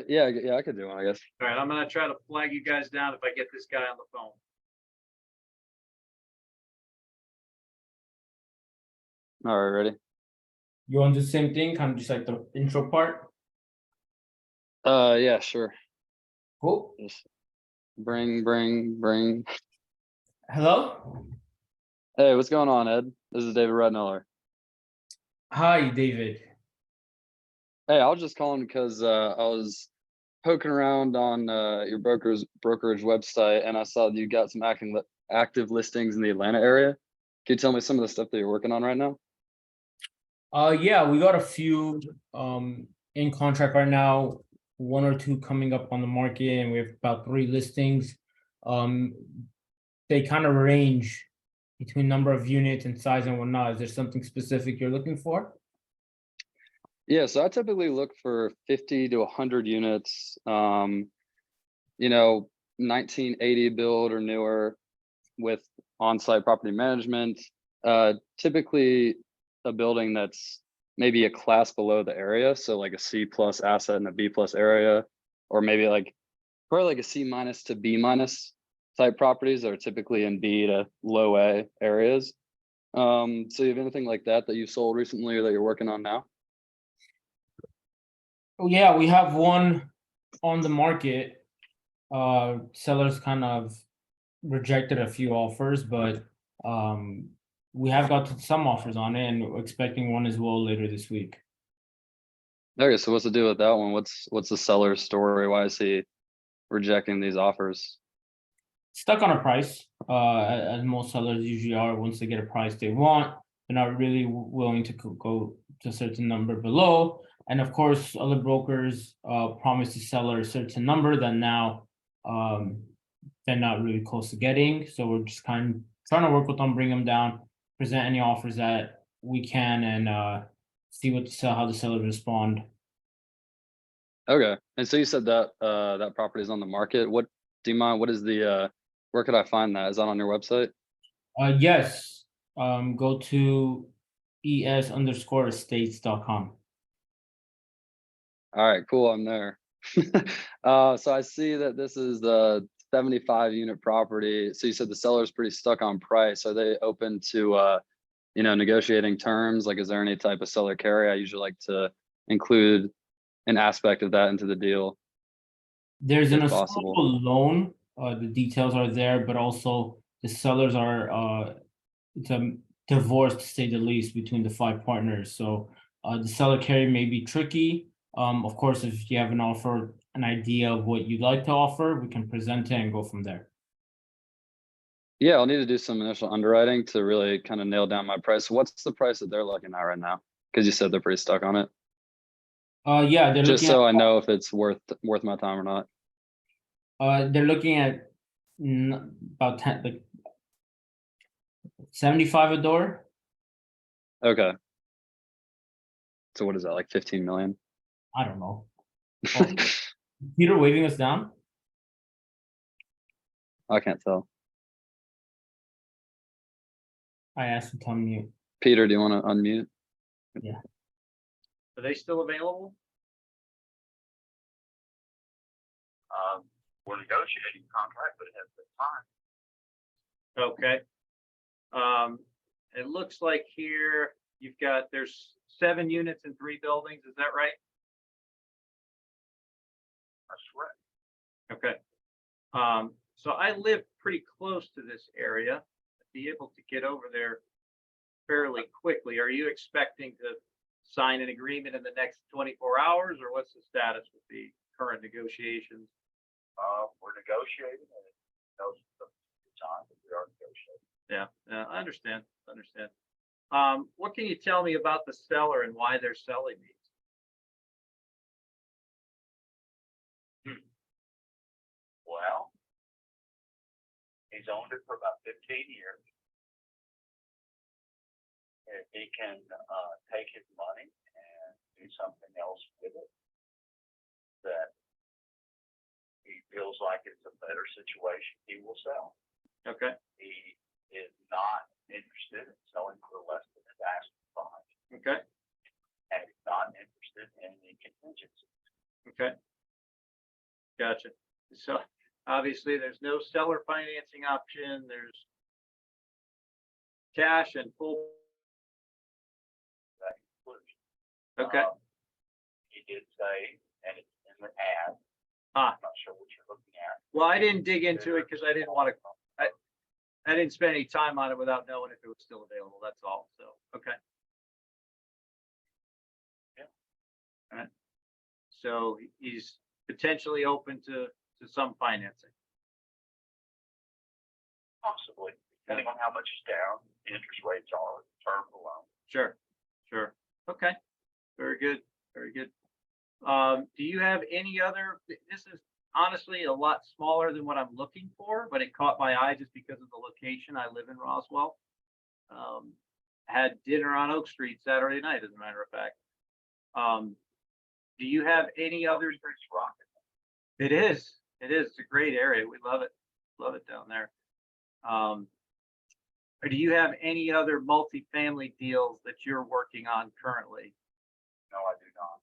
Yeah, I could do one, I guess. All right, I'm gonna try to flag you guys down if I get this guy on the phone. All right, ready? You want to do the same thing, kind of just like the intro part? Yeah, sure. Cool. Just bring. Hello? Hey, what's going on, Ed? This is David Redmiller. Hi, David. Hey, I was just calling because I was poking around on your brokerage website, and I saw that you got some active listings in the Atlanta area. Can you tell me some of the stuff that you're working on right now? Yeah, we got a few in contract right now, 1 or 2 coming up on the market, and we have about 3 listings. They kind of range between number of units and size and whatnot. Is there something specific you're looking for? Yeah, so I typically look for 50 to 100 units, you know, 1980 build or newer with on-site property management, typically a building that's maybe a class below the area. So like a C+ asset in a B+ area, or maybe like probably like a C- to B- type properties that are typically in B to low A areas. So you have anything like that you've sold recently or that you're working on now? Oh yeah, we have one on the market. Sellers kind of rejected a few offers, but we have got some offers on it, and we're expecting one as well later this week. Okay, so what's the deal with that one? What's the seller's story? Why is he rejecting these offers? Stuck on a price, as most sellers usually are. Once they get a price they want, they're not really willing to go to a certain number below. And of course, other brokers promise the seller a certain number that now they're not really close to getting. So we're just kind of trying to work with them, bring them down, present any offers that we can, and see how the sellers respond. Okay, and so you said that that property is on the market. What do you mind? What is the where could I find that? Is that on your website? Yes. Go to es_estates.com. All right, cool. I'm there. So I see that this is the 75 unit property. So you said the seller's pretty stuck on price. Are they open to negotiating terms? Like, is there any type of seller carry? I usually like to include an aspect of that into the deal. There's an If possible. affordable loan. The details are there, but also the sellers are it's a divorce, to say the least, between the 5 partners. So the seller carry may be tricky. Of course, if you have an offer, an idea of what you'd like to offer, we can present it and go from there. Yeah, I'll need to do some initial underwriting to really kind of nail down my price. What's the price that they're looking at right now? Because you said they're pretty stuck on it. Yeah, they're Just looking so at, I know if it's worth my time or not. they're looking at about 10, like 75 a door. Okay. So what is that, like 15 million? I don't know. Oh, Peter waving us down. I can't tell. I asked him to unmute. Peter, do you want to unmute? Yeah. Are they still available? We're negotiating contract, but it has been time. Okay. It looks like here there's 7 units in 3 buildings. Is that right? That's correct. Okay. So I live pretty close to this area. I'd be able to get over there fairly quickly. Are you expecting to sign an agreement in the next 24 hours, or what's the status with the current negotiations? We're negotiating, and it knows the time that we are negotiating. Yeah, I understand. What can you tell me about the seller and why they're selling these? Well, he's owned it for about 15 years. If he can take his money and do something else with it that he feels like it's a better situation, he will sell. Okay. He is not interested in selling for less than his asking price, Okay. and he's not interested in any contingency. Okay. Gotcha. So obviously there's no seller financing option. There's cash and full. That conclusion. Okay. He did say, and it's in the ad. Ah. I'm not sure what you're looking at. Well, I didn't dig into it because I didn't want to. I didn't spend any time on it without knowing if it was still available. That's all. So, okay. Yeah. All right. So he's potentially open to some financing. Possibly, depending on how much is down, the interest rates are, term of the loan. Sure. Okay. Very good. Do you have any other, this is honestly a lot smaller than what I'm looking for, but it caught my eye just because of the location. I live in Roswell. Had dinner on Oak Street Saturday night, as a matter of fact. Do you have any other? Street's rocking. It is. It's a great area. We love it down there. Or do you have any other multifamily deals that you're working on currently? No, I do not.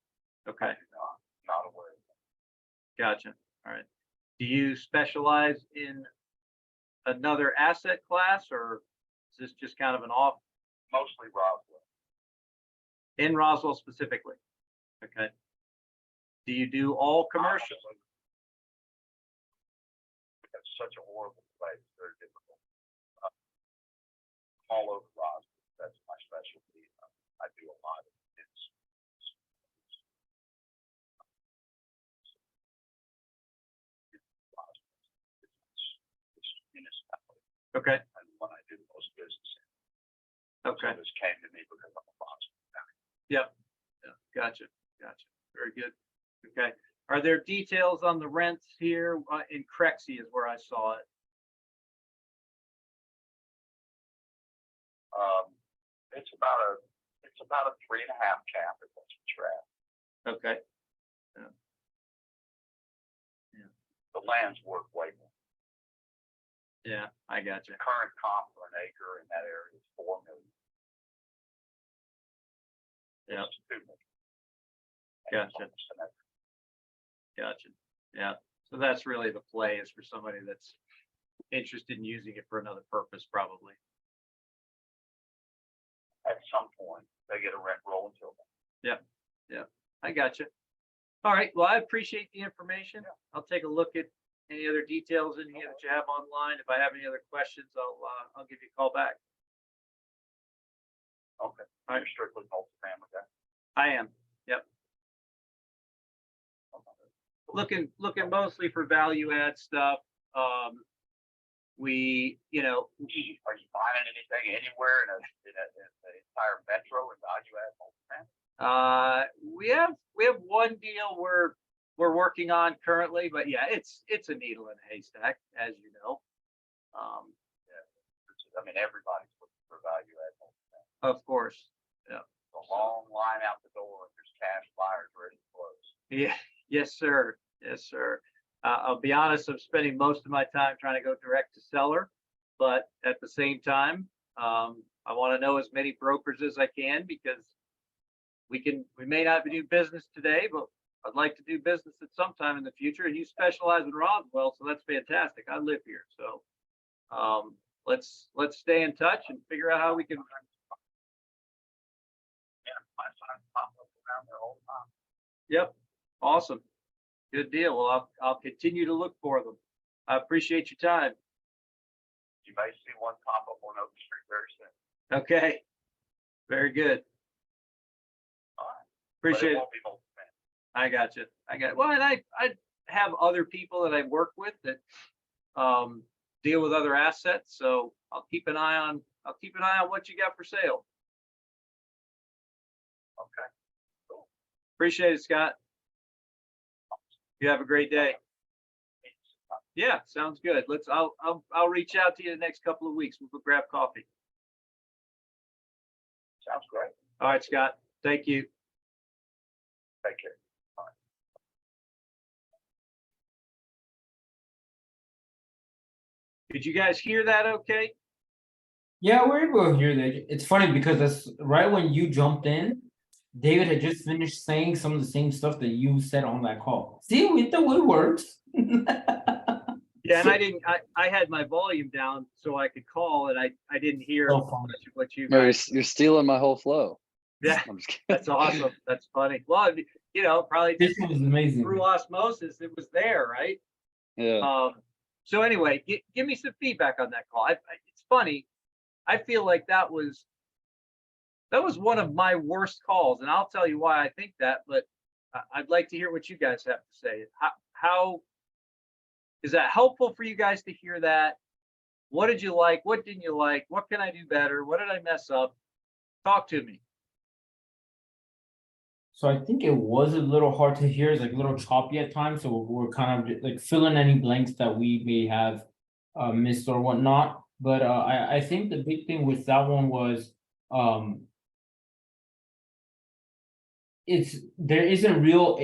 Okay. I do not aware of that. Gotcha. All right. Do you specialize in another asset class, or is this just kind of an off? Mostly Roswell. In Roswell specifically? Okay. Do you do all commercial? It's such a horrible place. Very difficult. All over Roswell. That's my specialty. I do a lot of it. It's municipality. Okay. And when I do most business. Okay. So this came to me because I'm a Roswell guy. Yep. Yeah. Gotcha. Very good. Okay. Are there details on the rents here in Crexie is where I saw it? It's about a 3.5 cap if that's what you're at. Okay. The land's worth way more. Yeah, I gotcha. Current comp for an acre in that area is $4 million. Yeah. It's $2 million. Gotcha. Yeah. So that's really the play, is for somebody that's interested in using it for another purpose, probably. At some point, they get a rent roll until then. Yeah. I gotcha. All right. Well, I appreciate the information. I'll take a look at any other details in here that you have online. If I have any other questions, I'll give you a call back. Okay. All right. You're strictly multifamily guy. I am. Yep. Looking mostly for value add stuff. We, Are you finding anything anywhere in the entire metro in value add multifamily? we have one deal we're working on currently, but yeah, it's a needle in a haystack, as you know. I mean, everybody's looking for value add multifamily. Of course. Yeah. A long line out the door, and there's cash buyers ready to close. Yeah. Yes, sir. I'll be honest, I'm spending most of my time trying to go direct to seller, but at the same time, I want to know as many brokers as I can, because we may not do business today, but I'd like to do business at some time in the future. And you specialize in Roswell, so that's fantastic. I live here, so let's stay in touch and figure out how we can. Yeah, my son popped up around there all the time. Yep, awesome, good deal. Well, I'll continue to look for them. I appreciate your time. You may see one pop up on Oak Street very soon. Okay, very good. All right. Appreciate it. Won't be multifamily. I got you. Well, and I have other people that I work with that deal with other assets, so I'll keep an eye on what you got for sale. Okay. Cool. Appreciate it, Scott. You have a great day. Yeah, sounds good. I'll reach out to you the next couple of weeks. We'll go grab coffee. Sounds great. All right, Scott. Thank you. Take care. Did you guys hear that okay? Yeah, we're able to hear that. It's funny because that's right when you jumped in, David had just finished saying some of the same stuff that you said on that call. See, with the way it works. Yeah, and I had my volume down so I could call, and I didn't hear So much funny. of what you No, guys. you're stealing my whole flow. Yeah, I'm just kidding. that's awesome. That's funny. Well, probably This was amazing. through osmosis, it was there, right? Yeah. So anyway, give me some feedback on that call. It's funny. I feel like that was one of my worst calls, and I'll tell you why I think that. But I'd like to hear what you guys have to say. How is that helpful for you guys to hear that? What did you like? What didn't you like? What can I do better? What did I mess up? Talk to me. So I think it was a little hard to hear, it's like a little choppy at times, so we're kind of like filling any blanks that we may have missed or whatnot. But I think the big thing with that one was there isn't a real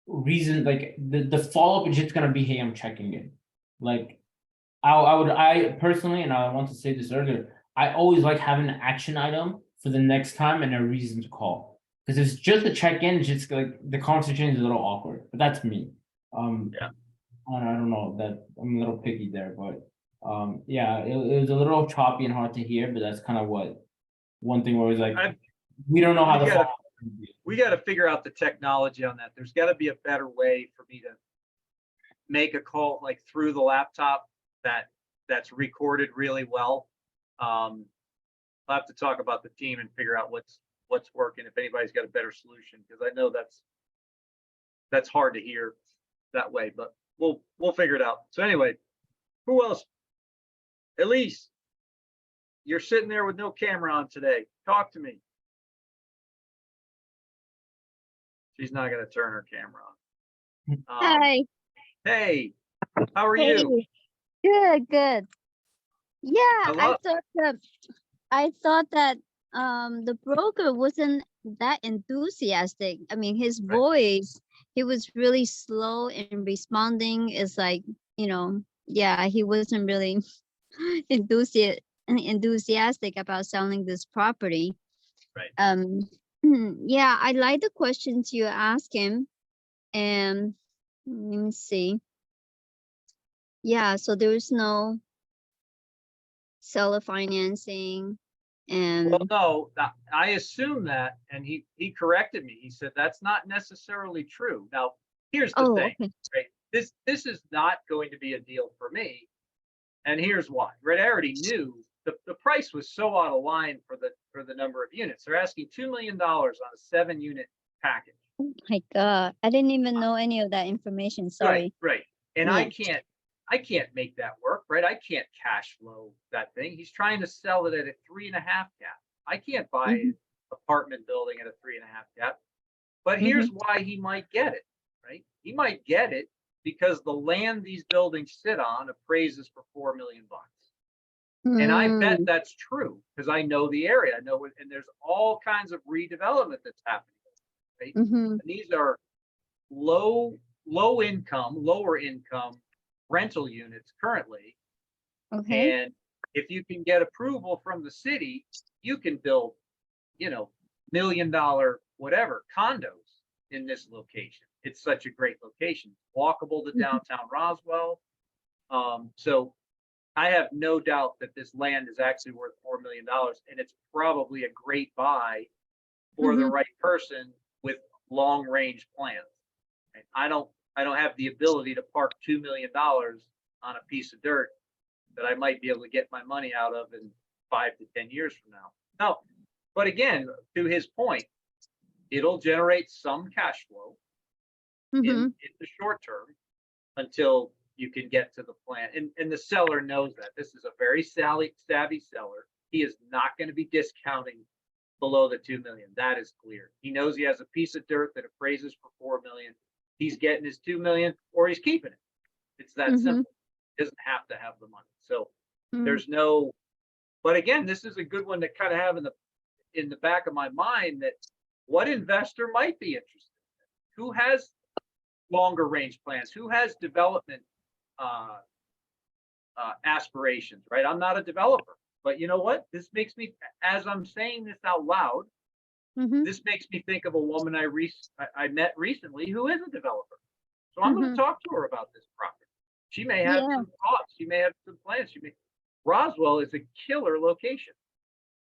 reason, like the follow-up is just gonna be, hey, I'm checking in. Like I personally, and I want to say this earlier, I always like having an action item for the next time and a reason to call. Because it's just a check-in, it's just like the conversation is a little awkward, but that's me. Yeah. I don't know, that I'm a little picky there, but yeah, it was a little choppy and hard to hear, but that's kind of what one thing where it's like we don't know how we got to figure out the technology on that. There's got to be a better way for me to make a call like through the laptop that's recorded really well. I'll have to talk about the team and figure out what's working, if anybody's got a better solution, because I know that's hard to hear that way, but we'll figure it out. So anyway, who else? Elise, you're sitting there with no camera on today. Talk to me. She's not going to turn her camera on. Hi. Hey, how are you? Good, good. Yeah, Hello? I thought that the broker wasn't that enthusiastic. I mean, his Right. voice, he was really slow in responding. It's like, yeah, he wasn't really enthusiastic about selling this property. Right. Yeah, I like the questions you asked him. And let me see. Yeah, so there is no seller financing. And Well, no, I assume that, and he corrected me. He said that's not necessarily true. Now, here's the thing, okay. right? This is not going to be a deal for me, and here's why. Right, I already knew the price was so out of line for the number of units. They're asking $2 million on a 7-unit package. Oh my God, I didn't even know any of that information. Sorry. Right. And Yeah. I can't make that work, right? I can't cash flow that thing. He's trying to sell it at a 3.5 cap. I can't buy an apartment building at a 3.5 cap. But here's why he might get it, right? He might get it because the land these buildings sit on appraises for $4 million. And I bet that's true because I know the area. I know it, and there's all kinds of redevelopment that's happening, right? And these are lower income rental units currently. Okay. And if you can get approval from the city, you can build, million whatever condos in this location. It's such a great location, walkable to downtown Roswell. So I have no doubt that this land is actually worth $4 million, and it's probably a great buy for the right person with long range plans. And I don't have the ability to park $2 million on a piece of dirt that I might be able to get my money out of in 5 to 10 years from now. No, but again, to his point, it'll generate some cash flow in the short term until you can get to the plan. And the seller knows that. This is a very savvy seller. He is not going to be discounting below the 2 million. That is clear. He knows he has a piece of dirt that appraises for 4 million. He's getting his 2 million, or he's keeping it. It's that simple. He doesn't have to have the money. So there's no, but again, this is a good one to kind of have in the back of my mind, that what investor might be interested in, who has longer range plans, who has development aspirations, right? I'm not a developer, but you know what? This makes me, as I'm saying this out loud, this makes me think of a woman I met recently who is a developer. So I'm going to talk to her about this property. She may have some thoughts. She may have some plans. Roswell is a killer location.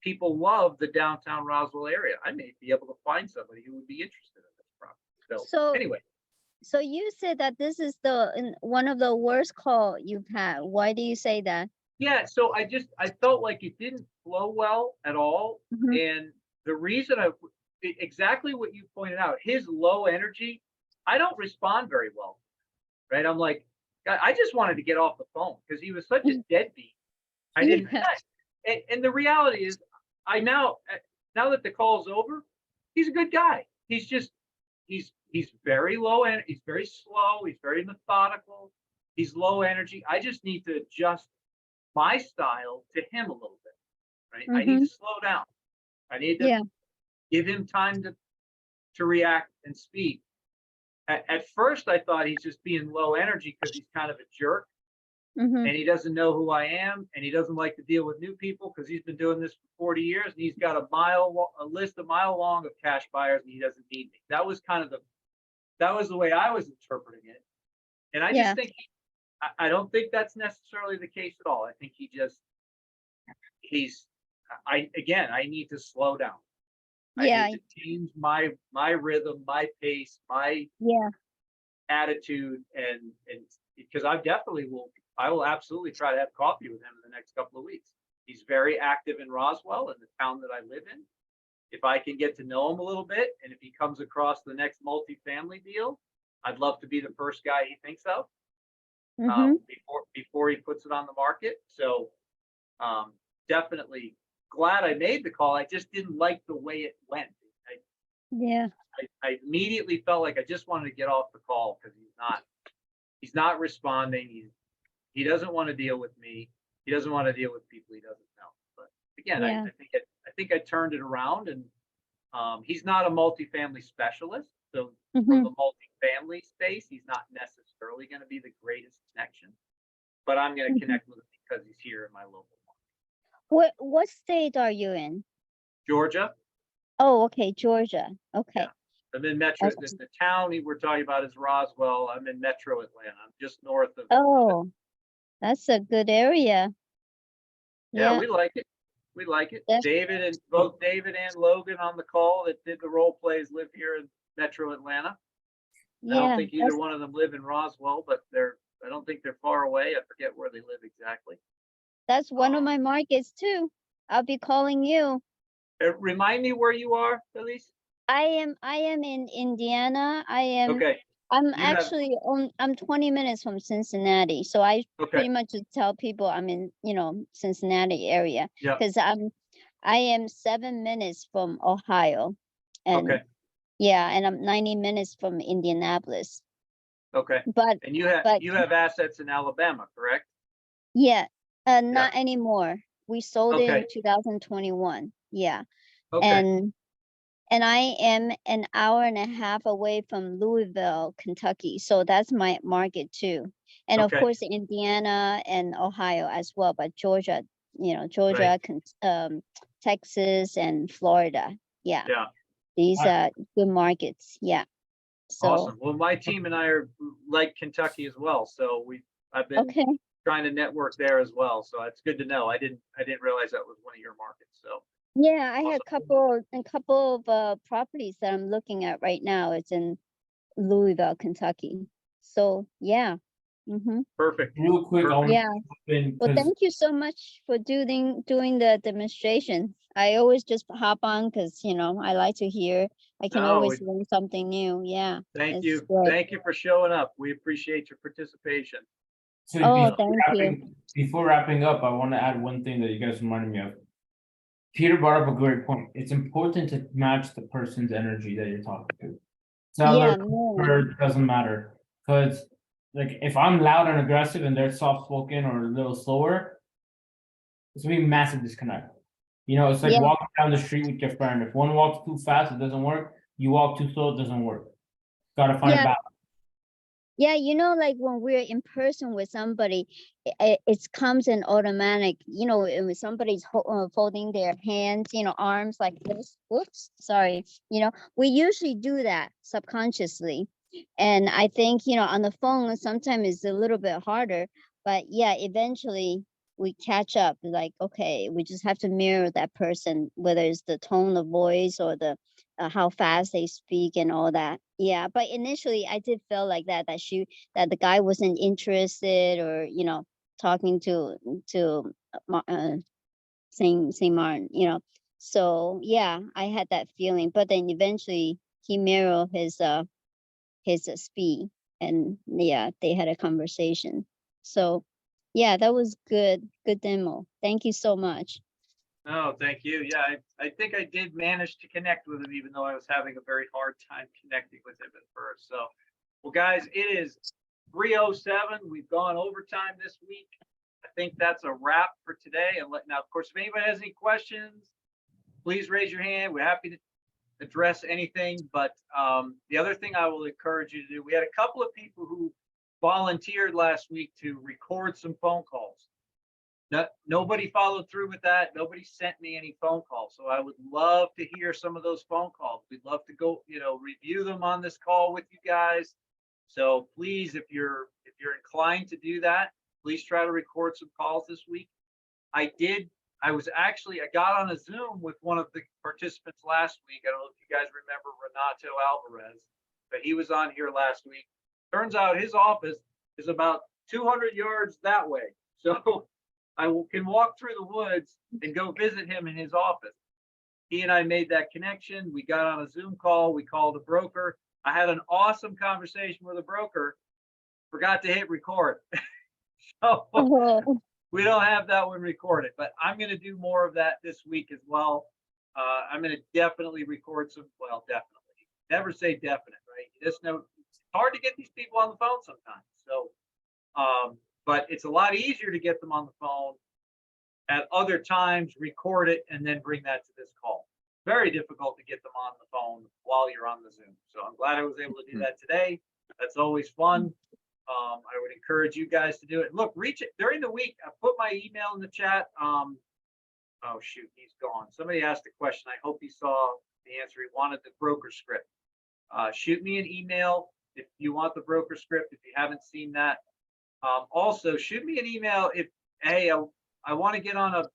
People love the downtown Roswell area. I may be able to find somebody who would be interested in this property. So anyway. So you said that this is one of the worst call you've had. Why do you say that? Yeah, so I felt like it didn't flow well at all. And the reason exactly what you pointed out, his low energy, I don't respond very well, right? I'm like, God, I just wanted to get off the phone because he was such a deadbeat. I didn't. And the reality is, now that the call's over, he's a good guy. He's just, he's very low and he's very slow. He's very methodical. He's low energy. I just need to adjust my style to him a little bit, right? I need to slow down. I need to give him time to react and speak. At first, I thought he's just being low energy because he's kind of a jerk, and he doesn't know who I am, and he doesn't like to deal with new people because he's been doing this for 40 years, and he's got a list a mile long of cash buyers, and he doesn't need me. That was the way I was interpreting it, and I just think I don't think that's necessarily the case at all. I think I need to slow down. I need to change my rhythm, my pace, my attitude, and because I will absolutely try to have coffee with him in the next couple of weeks. He's very active in Roswell, in the town that I live in. If I can get to know him a little bit, and if he comes across the next multifamily deal, I'd love to be the first guy he thinks of before he puts it on the market. So definitely glad I made the call. I just didn't like the way it went. I immediately felt like I just wanted to get off the call because he's not responding. He doesn't want to deal with me. He doesn't want to deal with people he doesn't know. But again, I think I turned it around, and he's not a multifamily specialist. So from the multifamily space, he's not necessarily going to be the greatest connection, but I'm going to connect with him because he's here in my local market. What state are you in? Georgia. Oh, okay, Georgia. Okay. Yeah. I'm in Metro. The town we're talking about is Roswell. I'm in Metro Atlanta. I'm just north of. Oh, that's a good area. Yeah, we like it. We like it. Both David and Logan on the call that did the role plays live here in Metro Atlanta. I don't think either one of them live in Roswell, but I don't think they're far away. I forget where they live exactly. That's one of my markets too. I'll be calling you. Remind me where you are, Elise. I am in Indiana. Okay. I'm 20 minutes from Cincinnati. So I pretty much just tell people I'm in, Cincinnati area. Because I am 7 minutes from Ohio. And and I'm 90 minutes from Indianapolis. Okay. And you have assets in Alabama, correct? Yeah. Not anymore. We sold it in 2021. Yeah. Okay. And I am an hour and a half away from Louisville, Kentucky. So that's my market too. And of course, Indiana and Ohio as well, but Georgia, Texas and Florida. Yeah, Yeah, these are good markets. Yeah. So, awesome. Well, my team and I are like Kentucky as well. So I've been okay. trying to network there as well. So it's good to know. I didn't realize that was one of your markets. So Yeah, I had awesome. a couple of properties that I'm looking at right now. It's in Louisville, Kentucky. So yeah. Perfect. Real quick, I want Yeah. to Well, thank you so much for doing the demonstration. I always just hop on because I like to hear. I can No, always learn something new. Yeah, thank it's you. great. Thank you for showing up. We appreciate your participation. So Oh, before thank you. before wrapping up, I want to add one thing that you guys reminded me of. Peter brought up a great point. It's important to match the person's energy that you're talking to. Yeah, Seller, no. doesn't matter. Because like if I'm loud and aggressive and they're soft spoken or a little slower, it's gonna be a massive disconnect. It's like Yeah. walking down the street with your friend. If one walks too fast, it doesn't work. You walk too slow, it doesn't work. Gotta find a Yeah. balance. Yeah, like when we're in person with somebody, it comes in automatic. And when somebody's folding their hands, arms like this. Whoops, sorry. We usually do that subconsciously, and I think on the phone sometimes it's a little bit harder. But yeah, eventually we catch up. Like, okay, we just have to mirror that person, whether it's the tone of voice or the how fast they speak and all that. Yeah, but initially I did feel like that the guy wasn't interested, or talking to Saint Martin. So yeah, I had that feeling, but then eventually he mirrored his speed, and yeah, they had a conversation. So yeah, that was good demo. Thank you so much. Oh, thank you. Yeah, I think I did manage to connect with him, even though I was having a very hard time connecting with him at first. So, well, guys, it is 3:07. We've gone overtime this week. I think that's a wrap for today. And now, of course, if anybody has any questions, please raise your hand. We're happy to address anything. But the other thing I will encourage you to do, we had a couple of people who volunteered last week to record some phone calls. Nobody followed through with that. Nobody sent me any phone calls. So I would love to hear some of those phone calls. We'd love to go, review them on this call with you guys. So please, if you're inclined to do that, please try to record some calls this week. I got on a Zoom with one of the participants last week. I don't know if you guys remember Renato Alvarez, but he was on here last week. Turns out his office is about 200 yards that way. So I can walk through the woods and go visit him in his office. He and I made that connection. We got on a Zoom call. We called a broker. I had an awesome conversation with a broker. Forgot to hit record. So we don't have that one recorded, but I'm going to do more of that this week as well. I'm going to definitely record definitely. Never say definite, right? You just know it's hard to get these people on the phone sometimes. So, but it's a lot easier to get them on the phone at other times, record it, and then bring that to this call. Very difficult to get them on the phone while you're on the Zoom. So I'm glad I was able to do that today. That's always fun. I would encourage you guys to do it. Look, reach it during the week. I put my email in the chat. Oh shoot, he's gone. Somebody asked a question. I hope he saw the answer. He wanted the broker script. Shoot me an email if you want the broker script, if you haven't seen that. Also, shoot me an email if, hey, I want to get on a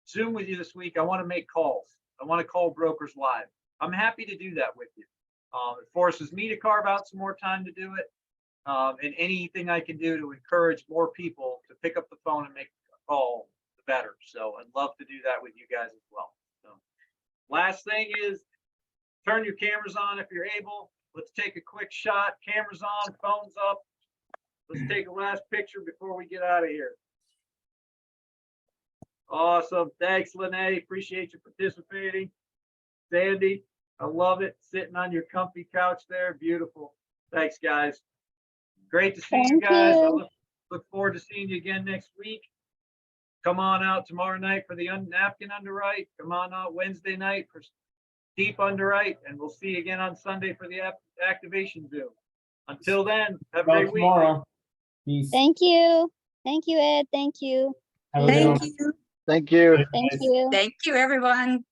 Zoom with you this week. I want to make calls. I want to call brokers live. I'm happy to do that with you. It forces me to carve out some more time to do it. And anything I can do to encourage more people to pick up the phone and make a call, the better. So I'd love to do that with you guys as well. So last thing is turn your cameras on if you're able. Let's take a quick shot. Cameras on, phones up. Let's take a last picture before we get out of here. Awesome. Thanks, Lene. Appreciate you participating. Sandy, I love it. Sitting on your comfy couch there. Beautiful. Thanks, guys. Great to see you guys. I look forward to seeing you again next week. Come on out tomorrow night for the napkin underwrite. Come on out Wednesday night for deep underwrite. And we'll see you again on Sunday for the activation Zoom. Until then, have a great week. Peace. Thank you. Thank you, Ed. Thank you. Have a good one. Thank you. Thank you. Thank you, everyone.